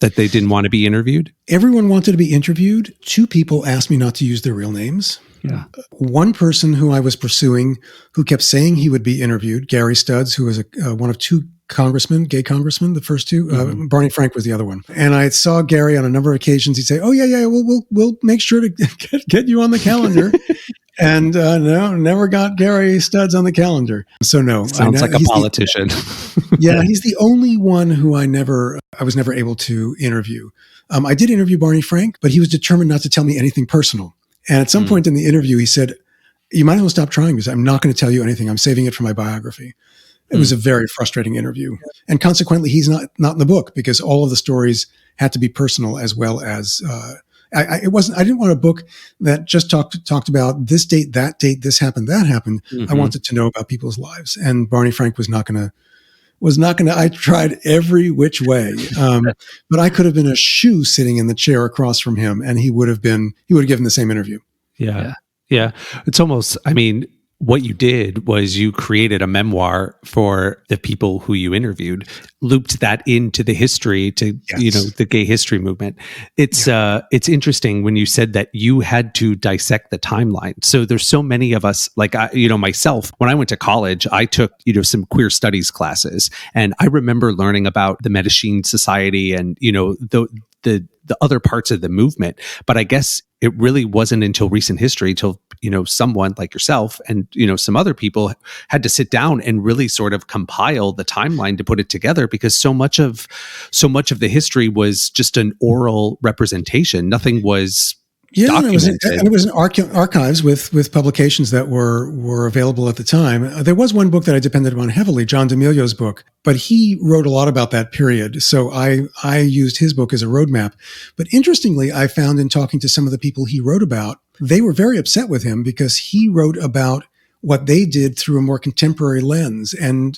that they didn't want to be interviewed? Everyone wanted to be interviewed. 2 people asked me not to use their real names. Yeah. One person who I was pursuing, who kept saying he would be interviewed, Gary Studs, who was one of 2 congressmen, gay congressmen, the first 2. Barney Frank was the other one. And I saw Gary on a number of occasions. He'd say, "Oh yeah, we'll make sure to get you on the calendar." And no, never got Gary Studs on the calendar. So no, sounds like a politician. Yeah, he's the only one who I was never able to interview. I did interview Barney Frank, but he was determined not to tell me anything personal. And at some point in the interview, he said, "You might as well stop trying because I'm not going to tell you anything. I'm saving it for my biography." It was a very frustrating interview. And consequently, he's not in the book because all of the stories had to be personal as well as, I didn't want a book that just talked about this date, that date, this happened, that happened. I wanted to know about people's lives. And Barney Frank was not going to, I tried every which way. But I could have been a shoe sitting in the chair across from him and he would have given the same interview. Yeah. It's almost, what you did was you created a memoir for the people who you interviewed, looped that into the history to, the gay history movement. It's interesting when you said that you had to dissect the timeline. So there's so many of us, like, myself, when I went to college, I took, some queer studies classes, and I remember learning about the Medellin Society and, the other parts of the movement. But I guess it really wasn't until recent history, till, someone like yourself and, some other people had to sit down and really sort of compile the timeline to put it together, because so much of the history was just an oral representation. Nothing was documented. It was in archives with publications that were available at the time. There was one book that I depended on heavily, John D'Amelio's book, but he wrote a lot about that period. So I used his book as a roadmap. But interestingly, I found in talking to some of the people he wrote about, they were very upset with him because he wrote about what they did through a more contemporary lens and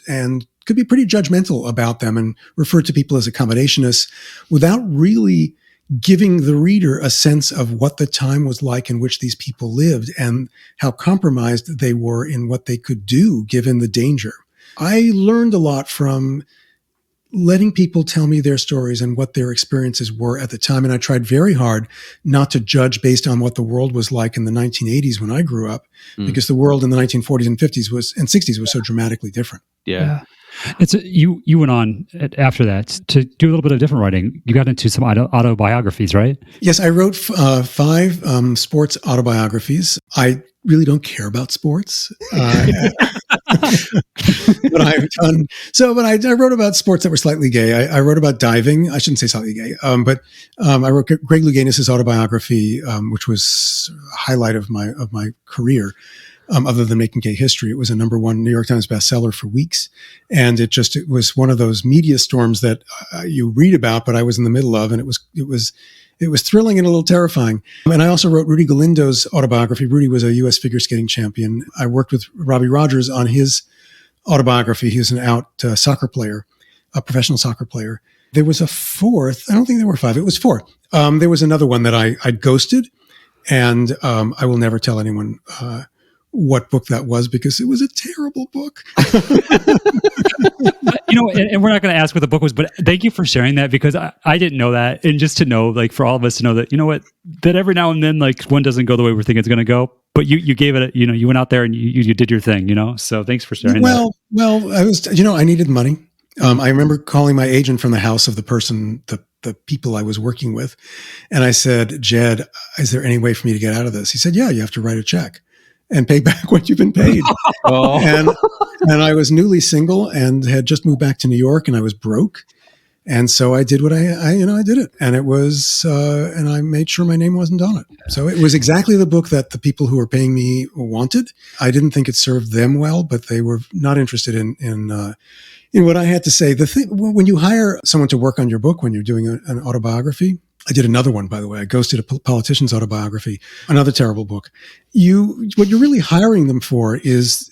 could be pretty judgmental about them and referred to people as accommodationists without really giving the reader a sense of what the time was like in which these people lived and how compromised they were in what they could do given the danger. I learned a lot from letting people tell me their stories and what their experiences were at the time. And I tried very hard not to judge based on what the world was like in the 1980s when I grew up, because the world in the 1940s and 50s and 60s was so dramatically different. Yeah. You went on after that to do a little bit of different writing. You got into some autobiographies, right? Yes, I wrote 5 sports autobiographies. I really don't care about sports, but I've done so. But I wrote about sports that were slightly gay. I wrote about diving. I shouldn't say slightly gay, but I wrote Greg Louganis's autobiography, which was a highlight of my career. Other than making gay history, it was a #1 New York Times bestseller for weeks. And it was one of those media storms that you read about, but I was in the middle of, and it was thrilling and a little terrifying. And I also wrote Rudy Galindo's autobiography. Rudy was a U.S. figure skating champion. I worked with Robbie Rogers on his autobiography. He was an out soccer player, a professional soccer player. There was a 4th. I don't think there were 5. It was 4. There was another one that I ghosted, and I will never tell anyone what book that was because it was a terrible book. And we're not going to ask what the book was, but thank you for sharing that, because I didn't know that. And just to know, like, for all of us to know that, that every now and then, like, one doesn't go the way we think it's going to go, but you gave it, you went out there and you did your thing, so thanks for sharing that. Well, I was, I needed money. I remember calling my agent from the house of the person, the people I was working with. And I said, "Jed, is there any way for me to get out of this?" He said, "Yeah, you have to write a check and pay back what you've been paid." And I was newly single and had just moved back to New York, and I was broke. And so I did what I did it. And it was, and I made sure my name wasn't on it. So it was exactly the book that the people who were paying me wanted. I didn't think it served them well, but they were not interested in what I had to say. The thing, when you hire someone to work on your book, when you're doing an autobiography, I did another one, by the way. I ghosted a politician's autobiography, another terrible book. What you're really hiring them for is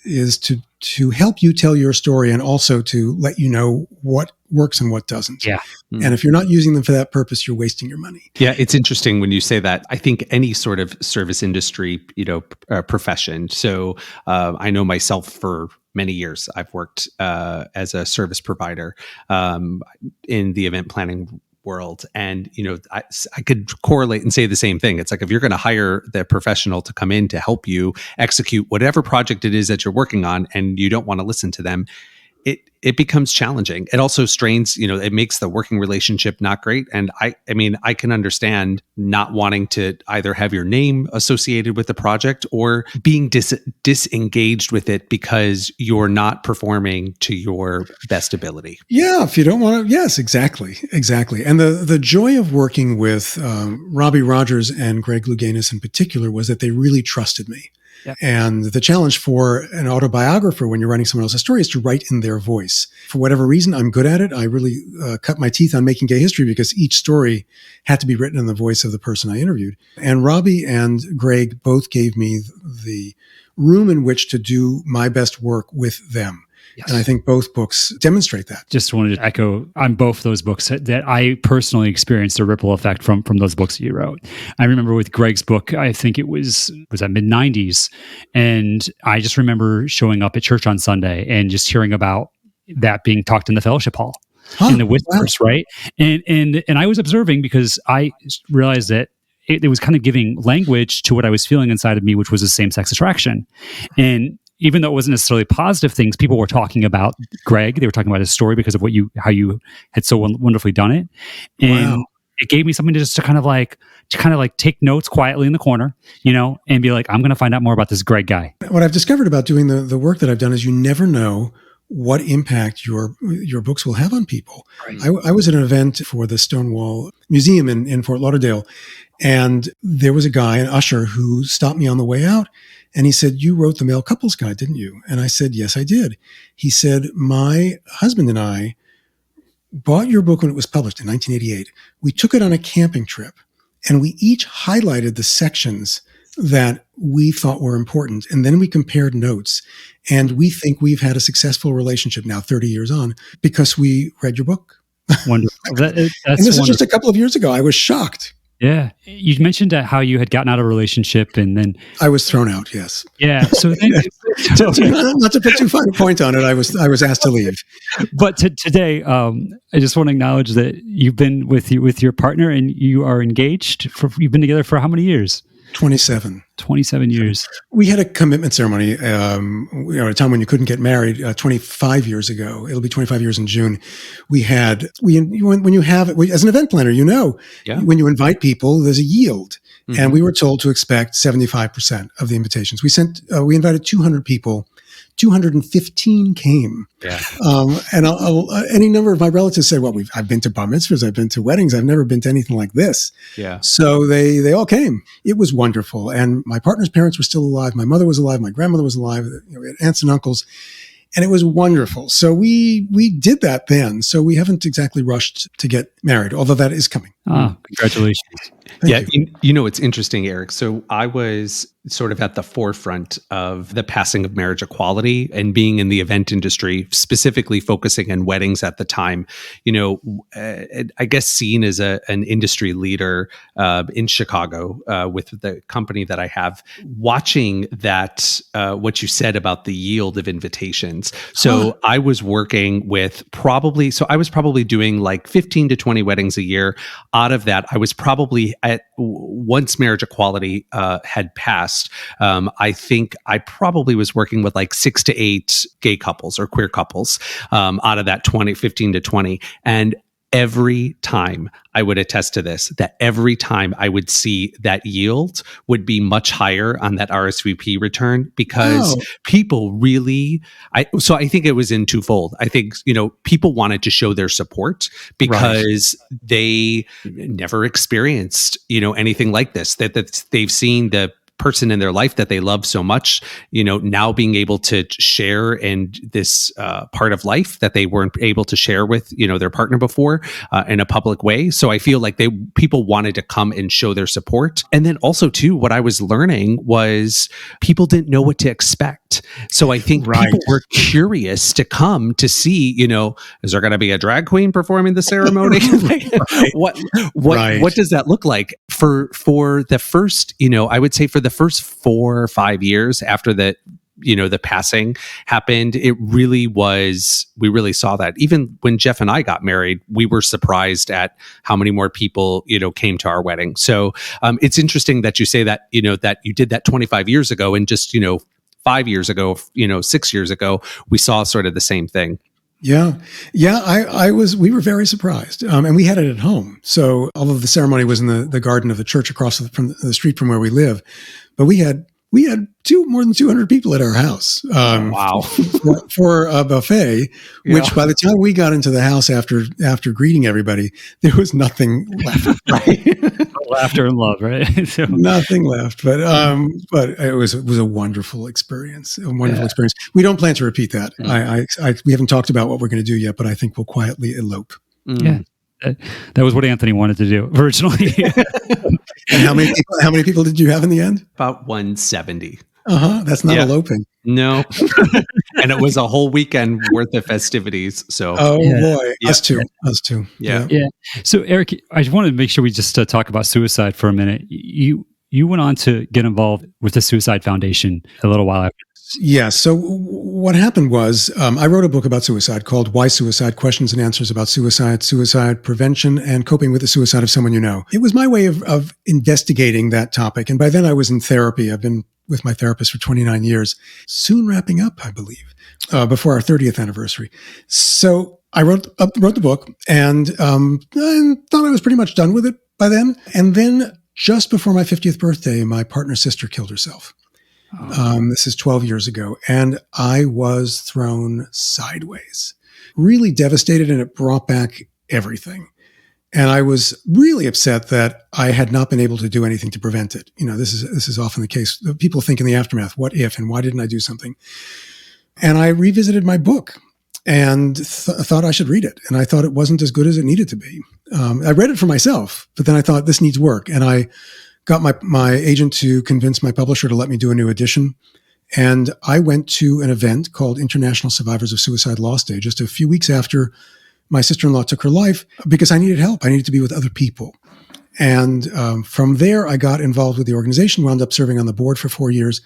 to help you tell your story and also to let you know what works and what doesn't. Yeah. And if you're not using them for that purpose, you're wasting your money. Yeah, it's interesting when you say that. I think any sort of service industry, profession. So I know myself for many years, I've worked as a service provider in the event planning world. And, I could correlate and say the same thing. It's like, if you're going to hire the professional to come in to help you execute whatever project it is that you're working on, and you don't want to listen to them, it becomes challenging. It also strains, it makes the working relationship not great. And I can understand not wanting to either have your name associated with the project or being disengaged with it because you're not performing to your best ability. Yeah, if you don't want to, yes, exactly. And the joy of working with Robbie Rogers and Greg Louganis in particular was that they really trusted me. Yep. And the challenge for an autobiographer when you're writing someone else's story is to write in their voice. For whatever reason, I'm good at it. I really cut my teeth on making gay history because each story had to be written in the voice of the person I interviewed. And Robbie and Greg both gave me the room in which to do my best work with them. Yes. And I think both books demonstrate that. Just wanted to echo on both those books that I personally experienced a ripple effect from those books that you wrote. I remember with Greg's book, I think it was that mid-90s. And I just remember showing up at church on Sunday and just hearing about that being talked in the fellowship hall in the whispers, wow. Right? And I was observing because I realized that it was kind of giving language to what I was feeling inside of me, which was the same-sex attraction. And even though it wasn't necessarily positive things, people were talking about Greg. They were talking about his story because of how you had so wonderfully done it. And wow. It gave me something to kind of like take notes quietly in the corner, and be like, I'm going to find out more about this Greg guy. What I've discovered about doing the work that I've done is you never know what impact your books will have on people. Right. I was at an event for the Stonewall Museum in Fort Lauderdale, and there was a guy, an usher, who stopped me on the way out. And he said, "You wrote the Male Couples Guide, didn't you?" And I said, "Yes, I did." He said, "My husband and I bought your book when it was published in 1988. We took it on a camping trip, and we each highlighted the sections that we thought were important. And then we compared notes. And we think we've had a successful relationship now, 30 years on, because we read your book." Wonderful. That's and this is just a couple of years ago. I was shocked. Yeah. You mentioned how you had gotten out of a relationship and then... I was thrown out, yes. Yeah. So not to put too fine a point on it, I was asked to leave. But today, I just want to acknowledge that you've been with your partner and you are engaged. You've been together for how many years? 27 years. We had a commitment ceremony, at a time when you couldn't get married, 25 years ago. It'll be 25 years in June. When you have, as an event planner, when you invite people, there's a yield. Mm-hmm. And we were told to expect 75% of the invitations. We invited 200 people. 215 came. Yeah. And any number of my relatives said, "Well, I've been to bar mitzvahs, I've been to weddings, I've never been to anything like this." Yeah. So they all came. It was wonderful. And my partner's parents were still alive. My mother was alive. My grandmother was alive. We had aunts and uncles. And it was wonderful. So we did that then. So we haven't exactly rushed to get married, although that is coming. Congratulations. Thank you. It's interesting, Eric. So I was sort of at the forefront of the passing of marriage equality and being in the event industry, specifically focusing on weddings at the time. I guess seen as an industry leader in Chicago with the company that I have, watching that, what you said about the yield of invitations. So I was working with I was probably doing like 15 to 20 weddings a year. Out of that, I was probably once marriage equality had passed, I think I probably was working with like 6 to 8 gay couples or queer couples out of that 15 to 20. And every time I would attest to this, that every time I would see that yield would be much higher on that RSVP return because people really, I think it was in twofold. I think, people wanted to show their support because they never experienced, anything like this, that they've seen the person in their life that they love so much, now being able to share in this part of life that they weren't able to share with, their partner before in a public way. So I feel like people wanted to come and show their support. And then also too, what I was learning was people didn't know what to expect. So I think people were curious to come to see, is there going to be a drag queen performing the ceremony? What does that look like for the first, I would say for the first 4 or 5 years after the passing happened, we really saw that. Even when Jeff and I got married, we were surprised at how many more people, came to our wedding. So it's interesting that you say that, that you did that 25 years ago, and just, 5 years ago, 6 years ago, we saw sort of the same thing. Yeah. We were very surprised. And we had it at home. So although the ceremony was in the garden of the church across from the street from where we live, but we had more than 200 people at our house. Wow. for a buffet, which by the time we got into the house after greeting everybody, there was nothing left. Right? Laughter and love, right? So. Nothing left, but it was a wonderful experience. Experience. We don't plan to repeat that. We haven't talked about what we're going to do yet, but I think we'll quietly elope. Yeah. That was what Anthony wanted to do originally. And how many people did you have in the end? About 170. That's not eloping. No. And it was a whole weekend worth of festivities. So boy. Us too. Yeah. So Eric, I just wanted to make sure we just talk about suicide for a minute. You went on to get involved with the Suicide Foundation a little while after. Yeah. So what happened was I wrote a book about suicide called Why Suicide? Questions and Answers About Suicide Prevention, and Coping with the Suicide of Someone You Know. It was my way of investigating that topic. And by then I was in therapy. I've been with my therapist for 29 years, soon wrapping up, I believe, before our 30th anniversary. So I wrote the book and thought I was pretty much done with it by then. And then just before my 50th birthday, my partner's sister killed herself. This is 12 years ago, and I was thrown sideways, really devastated, and it brought back everything. And I was really upset that I had not been able to do anything to prevent it. This is often the case. People think in the aftermath, what if, and why didn't I do something? And I revisited my book and thought I should read it. And I thought it wasn't as good as it needed to be. I read it for myself, but then I thought this needs work. And I got my agent to convince my publisher to let me do a new edition. And I went to an event called International Survivors of Suicide Loss Day just a few weeks after my sister-in-law took her life, because I needed help. I needed to be with other people. And from there, I got involved with the organization, wound up serving on the board for 4 years,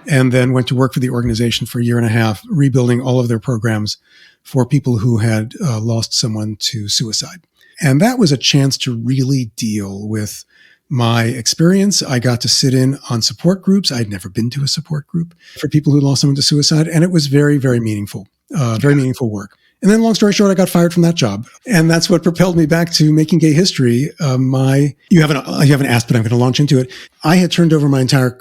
and then went to work for the organization for a year and a half, rebuilding all of their programs for people who had lost someone to suicide. And that was a chance to really deal with my experience. I got to sit in on support groups. I'd never been to a support group for people who lost someone to suicide. And it was very, very meaningful work. And then long story short, I got fired from that job. And that's what propelled me back to making gay history. You haven't asked, but I'm going to launch into it. I had turned over my entire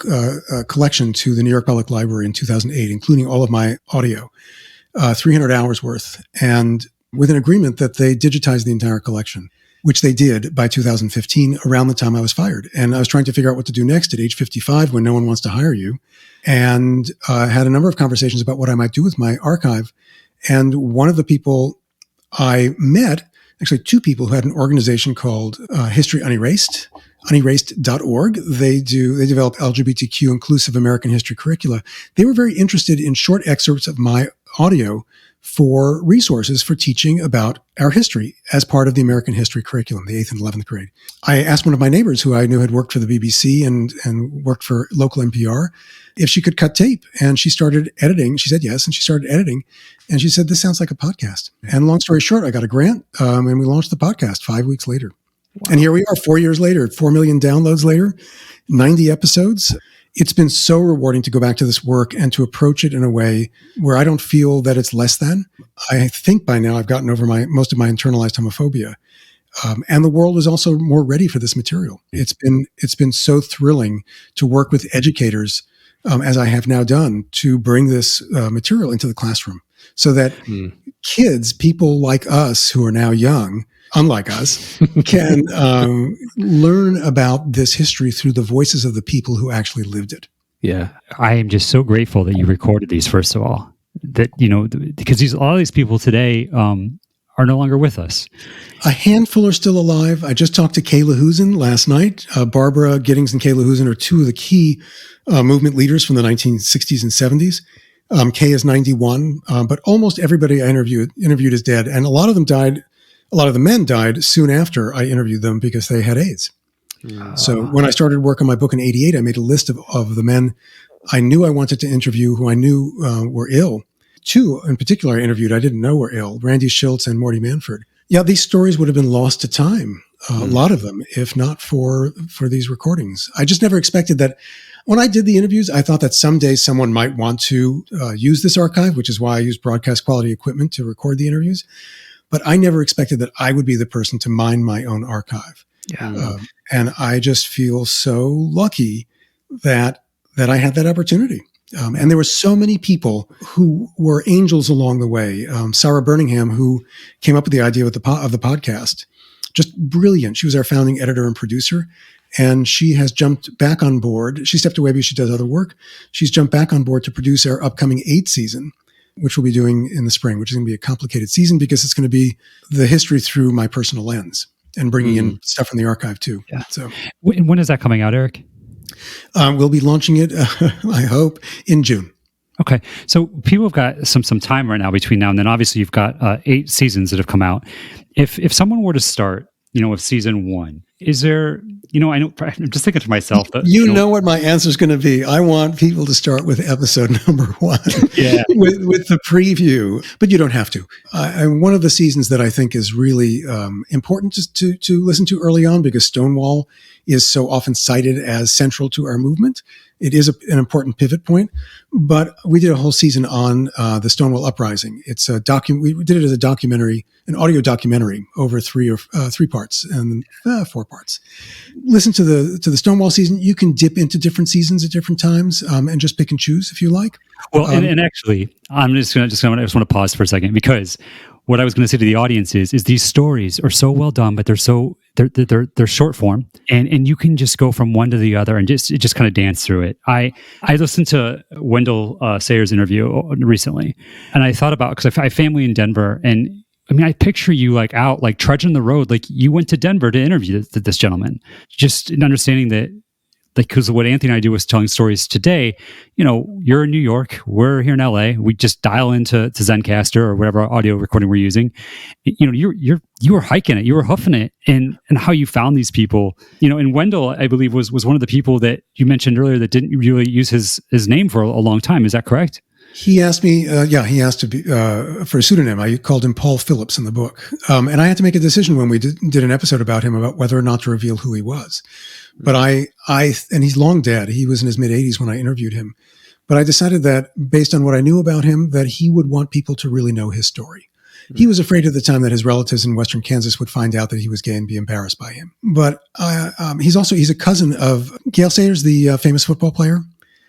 collection to the New York Public Library in 2008, including all of my audio, 300 hours worth, and with an agreement that they digitize the entire collection, which they did by 2015, around the time I was fired. And I was trying to figure out what to do next at age 55 when no one wants to hire you, and had a number of conversations about what I might do with my archive. And one of the people I met, actually two people who had an organization called History Unerased, unerased.org. They develop LGBTQ inclusive American history curricula. They were very interested in short excerpts of my audio for resources for teaching about our history as part of the American history curriculum, the 8th and 11th grade. I asked one of my neighbors who I knew had worked for the BBC and worked for local NPR if she could cut tape. And she started editing. She said yes, and she started editing. And she said, this sounds like a podcast. And long story short, I got a grant and we launched the podcast 5 weeks later. Wow. And here we are 4 years later, 4 million downloads later, 90 episodes. It's been so rewarding to go back to this work and to approach it in a way where I don't feel that it's less than. I think by now I've gotten over most of my internalized homophobia. And the world is also more ready for this material. It's been so thrilling to work with educators, as I have now done, to bring this material into the classroom so that kids, people like us who are now young, unlike us, can learn about this history through the voices of the people who actually lived it. Yeah. I am just so grateful that you recorded these, first of all. That, because a lot of these people today are no longer with us. A handful are still alive. I just talked to Kayla Husen last night. Barbara Giddings and Kayla Husen are two of the key movement leaders from the 1960s and 70s. Kay is 91, but almost everybody I interviewed is dead. And a lot of them died. A lot of the men died soon after I interviewed them because they had AIDS. So when I started work on my book in 88, I made a list of the men I knew I wanted to interview who I knew were ill. Two in particular I interviewed I didn't know were ill, Randy Schultz and Morty Manford. Yeah, these stories would have been lost to time, a lot of them, if not for these recordings. I just never expected that. When I did the interviews, I thought that someday someone might want to use this archive, which is why I used broadcast quality equipment to record the interviews. But I never expected that I would be the person to mine my own archive. Yeah. And I just feel so lucky that I had that opportunity. And there were so many people who were angels along the way. Sarah Birningham, who came up with the idea of the podcast, just brilliant. She was our founding editor and producer, and she has jumped back on board. She stepped away because she does other work. She's jumped back on board to produce our upcoming 8th season, which we'll be doing in the spring, which is going to be a complicated season because it's going to be the history through my personal lens and bringing in stuff from the archive too. Yeah. So when is that coming out, Eric? We'll be launching it, I hope, in June. Okay. So people have got some time right now between now and then. Obviously, you've got 8 seasons that have come out. If someone were to start, with season 1, is there, I know, I'm just thinking to myself that you know what my answer is going to be. I want people to start with episode number 1, yeah, with the preview, but you don't have to. One of the seasons that I think is really important to listen to early on, because Stonewall is so often cited as central to our movement. It is an important pivot point, but we did a whole season on the Stonewall Uprising. It's a we did it as a documentary, an audio documentary over 3 parts and 4 parts. Listen to the Stonewall season. You can dip into different seasons at different times and just pick and choose if you like. Well, and actually, I just want to pause for a second, because what I was going to say to the audience is these stories are so well done, but they're short form, and you can just go from one to the other and just kind of dance through it. I listened to Wendell Sayers' interview recently, and I thought about, because I have family in Denver, and I mean, I picture you out trudging the road, like you went to Denver to interview this gentleman, just in understanding that. Because what Anthony and I do is telling stories today, you're in New York, we're here in LA, we just dial into Zencaster or whatever audio recording we're using. You were hiking it, you were hoofing it, and how you found these people. And Wendell, I believe, was one of the people that you mentioned earlier that didn't really use his name for a long time. Is that correct? He asked me, he asked to be for a pseudonym. I called him Paul Phillips in the book. And I had to make a decision when we did an episode about him about whether or not to reveal who he was. But and he's long dead. He was in his mid-80s when I interviewed him. But I decided that based on what I knew about him, that he would want people to really know his story. He was afraid at the time that his relatives in Western Kansas would find out that he was gay and be embarrassed by him. But he's a cousin of Wendell Sayers, the famous football player.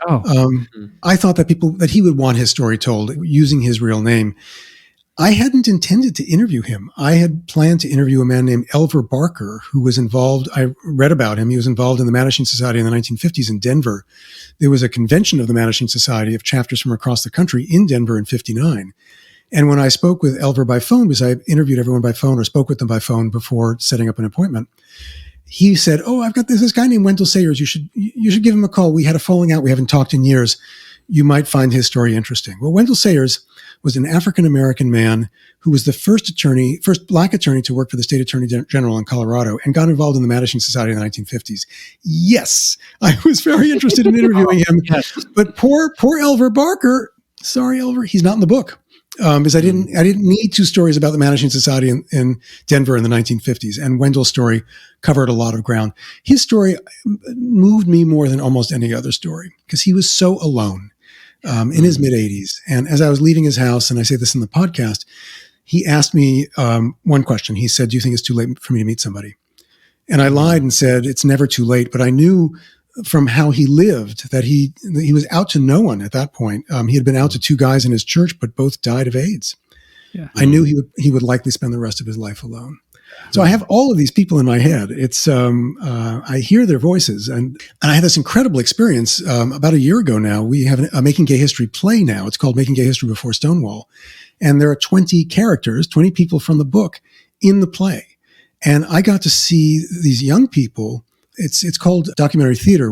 I thought that he would want his story told using his real name. I hadn't intended to interview him. I had planned to interview a man named Elver Barker, who was involved. I read about him. He was involved in the Mattachine Society in the 1950s in Denver. There was a convention of the Mattachine Society of chapters from across the country in Denver in 59. And when I spoke with Elver by phone, because I interviewed everyone by phone or spoke with them by phone before setting up an appointment, he said, I've got this guy named Wendell Sayers. You should give him a call. We had a falling out. We haven't talked in years. You might find his story interesting. Well, Wendell Sayers was an African-American man who was the first black attorney to work for the state attorney general in Colorado, and got involved in the Mattachine Society in the 1950s. Yes, I was very interested in interviewing him. Yes. But poor Elver Barker, sorry, Elver, he's not in the book. Because I didn't need 2 stories about the Mattachine Society in Denver in the 1950s, and Wendell's story covered a lot of ground. His story moved me more than almost any other story, because he was so alone in his mid-80s. And as I was leaving his house, and I say this in the podcast, he asked me one question. He said, "Do you think it's too late for me to meet somebody?" And I lied and said, "It's never too late." But I knew from how he lived that he was out to no one at that point. He had been out to 2 guys in his church, but both died of AIDS. Yeah. I knew he would likely spend the rest of his life alone. So I have all of these people in my head. It's I hear their voices, and I had this incredible experience about a year ago now. We have a Making Gay History play now. It's called Making Gay History Before Stonewall, and there are 20 characters, 20 people from the book in the play, and I got to see these young people. It's called documentary theater,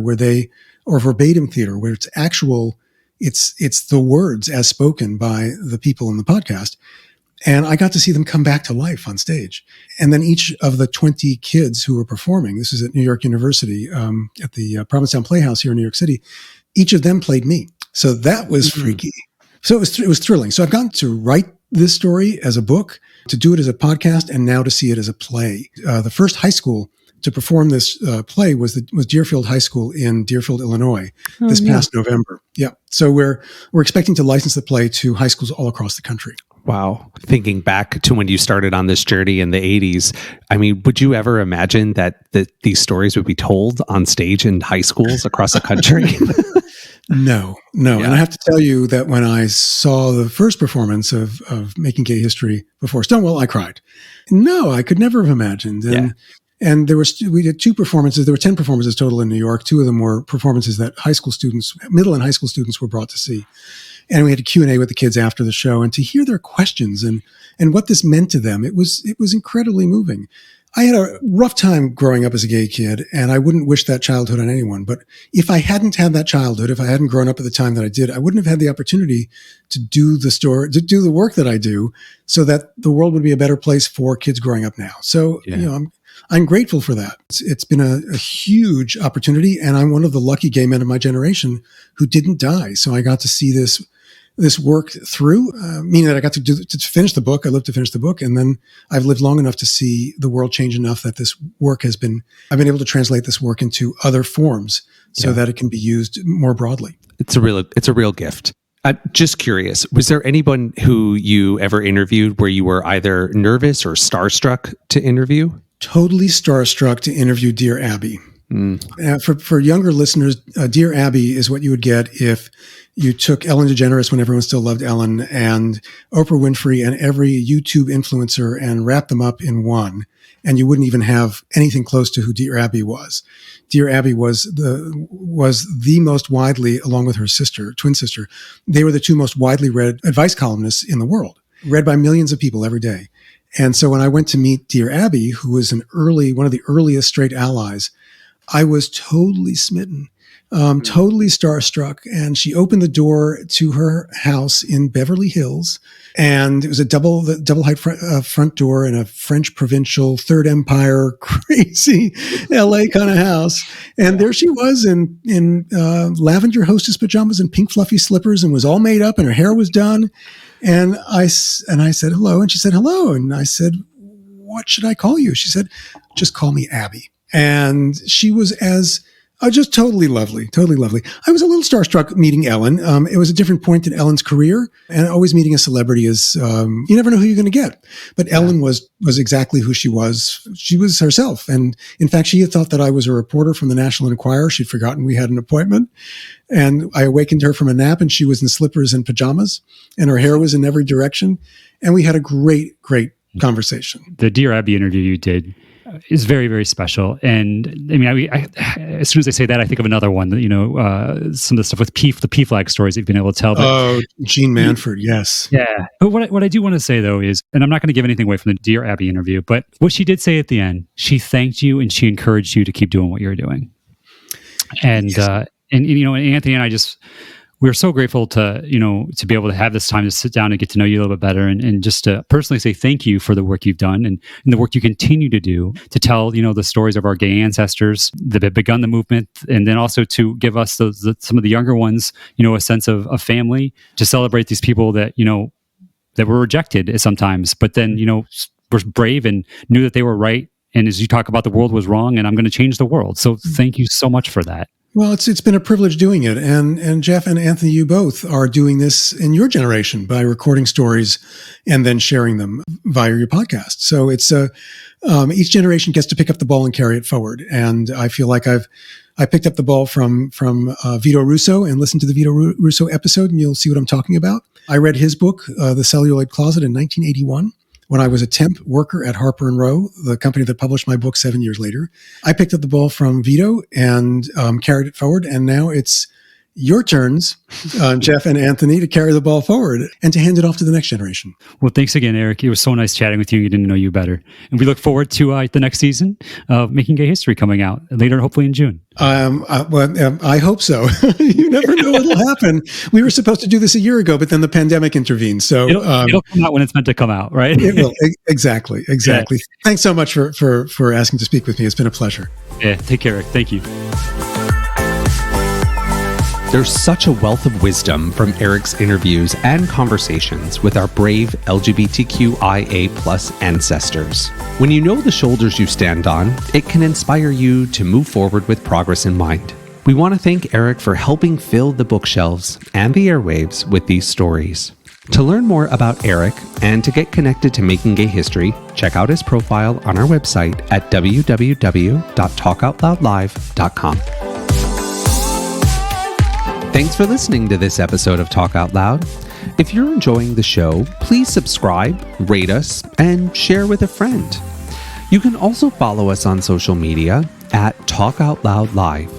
or verbatim theater, where it's actual. It's the words as spoken by the people in the podcast. And I got to see them come back to life on stage. And then each of the 20 kids who were performing, this is at New York University, at the Provincetown Playhouse here in New York City, each of them played me. So that was freaky. So it was thrilling. So I've gotten to write this story as a book, to do it as a podcast, and now to see it as a play. The first high school to perform this play was Deerfield High School in Deerfield, Illinois, past November. Yeah. So we're expecting to license the play to high schools all across the country. Wow. Thinking back to when you started on this journey in the 80s, I mean, would you ever imagine that these stories would be told on stage in high schools across the country? No. Yeah. And I have to tell you that when I saw the first performance of Making Gay History Before Stonewall, I cried. No, I could never have imagined. And we did 2 performances. There were 10 performances total in New York. 2 of them were performances that middle and high school students were brought to see. And we had a Q&A with the kids after the show, and to hear their questions and what this meant to them, it was incredibly moving. I had a rough time growing up as a gay kid, and I wouldn't wish that childhood on anyone. But if I hadn't had that childhood, if I hadn't grown up at the time that I did, I wouldn't have had the opportunity to do the work that I do, so that the world would be a better place for kids growing up now. So, I'm grateful for that. It's been a huge opportunity, and I'm one of the lucky gay men of my generation who didn't die. So I got to see this work through, meaning that I got to finish the book. I lived to finish the book, and then I've lived long enough to see the world change enough that I've been able to translate this work into other forms so that it can be used more broadly. It's a real gift. Just curious, was there anyone who you ever interviewed where you were either nervous or starstruck to interview? Totally starstruck to interview Dear Abby. For younger listeners, Dear Abby is what you would get if you took Ellen DeGeneres when everyone still loved Ellen, and Oprah Winfrey and every YouTube influencer, and wrapped them up in one, and you wouldn't even have anything close to who Dear Abby was. Dear Abby was the most widely, along with her twin sister, they were the 2 most widely read advice columnists in the world, read by millions of people every day. And so when I went to meet Dear Abby, who was one of the earliest straight allies, I was totally smitten, totally starstruck. And she opened the door to her house in Beverly Hills, and it was a double height front door in a French provincial Third Empire crazy LA kind of house. And there she was in lavender hostess pajamas and pink fluffy slippers, and was all made up, and her hair was done. And I said hello, and she said hello, and I said, "What should I call you?" She said, "Just call me Abby." And she was just totally lovely, totally lovely. I was a little starstruck meeting Ellen. It was a different point in Ellen's career, and always meeting a celebrity is, you never know who you're going to get. But Ellen was exactly who she was. She was herself. And in fact, she had thought that I was a reporter from the National Enquirer. She'd forgotten we had an appointment. And I awakened her from a nap, and she was in slippers and pajamas, and her hair was in every direction. And we had a great, great conversation. The Dear Abby interview you did is very, very special. And I mean, I as soon as I say that, I think of another one, some of the stuff with the P-Flag stories that you've been able to tell. But, Jean Manford, yes. Yeah. But what I do want to say, though, is, and I'm not going to give anything away from the Dear Abby interview, but what she did say at the end, she thanked you and she encouraged you to keep doing what you're doing. And, yes. And Anthony and I we're so grateful to be able to have this time to sit down and get to know you a little bit better, and just to personally say thank you for the work you've done and the work you continue to do to tell, the stories of our gay ancestors that have begun the movement, and then also to give us some of the younger ones, a sense of family, to celebrate these people that, that were rejected sometimes, but then, were brave and knew that they were right. And as you talk about, the world was wrong and I'm going to change the world. So thank you so much for that. Well, it's been a privilege doing it. And Jeff and Anthony, you both are doing this in your generation by recording stories and then sharing them via your podcast. So it's each generation gets to pick up the ball and carry it forward. And I feel like I picked up the ball from Vito Russo, and listened to the Vito Russo episode, and you'll see what I'm talking about. I read his book, The Celluloid Closet, in 1981. when I was a temp worker at Harper & Row, the company that published my book 7 years later. I picked up the ball from Vito and carried it forward, and now it's your turns, Jeff and Anthony, to carry the ball forward and to hand it off to the next generation. Well, thanks again, Eric. It was so nice chatting with you. Getting to know you better. And we look forward to the next season of Making Gay History coming out later, hopefully in June. I hope so. You never know what'll happen. We were supposed to do this a year ago, but then the pandemic intervened. So it'll come out when it's meant to come out, right? It will. Exactly. Yeah. Thanks so much for asking to speak with me. It's been a pleasure. Yeah. Take care, Eric. Thank you. There's such a wealth of wisdom from Eric's interviews and conversations with our brave LGBTQIA+ ancestors. When you know the shoulders you stand on, it can inspire you to move forward with progress in mind. We want to thank Eric for helping fill the bookshelves and the airwaves with these stories. To learn more about Eric and to get connected to Making Gay History, check out his profile on our website at www.talkoutloudlive.com. Thanks for listening to this episode of Talk Out Loud. If you're enjoying the show, please subscribe, rate us, and share with a friend. You can also follow us on social media at Talk Out Loud Live.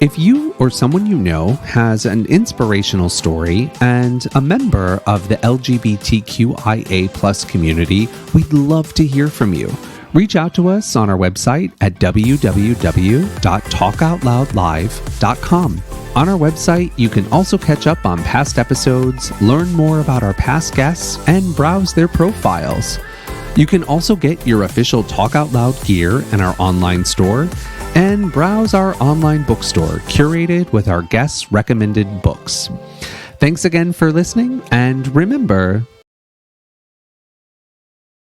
If you or someone you know has an inspirational story and a member of the LGBTQIA+ community, we'd love to hear from you. Reach out to us on our website at www.talkoutloudlive.com. On our website, you can also catch up on past episodes, learn more about our past guests, and browse their profiles. You can also get your official Talk Out Loud gear in our online store and browse our online bookstore curated with our guests' recommended books. Thanks again for listening, and remember,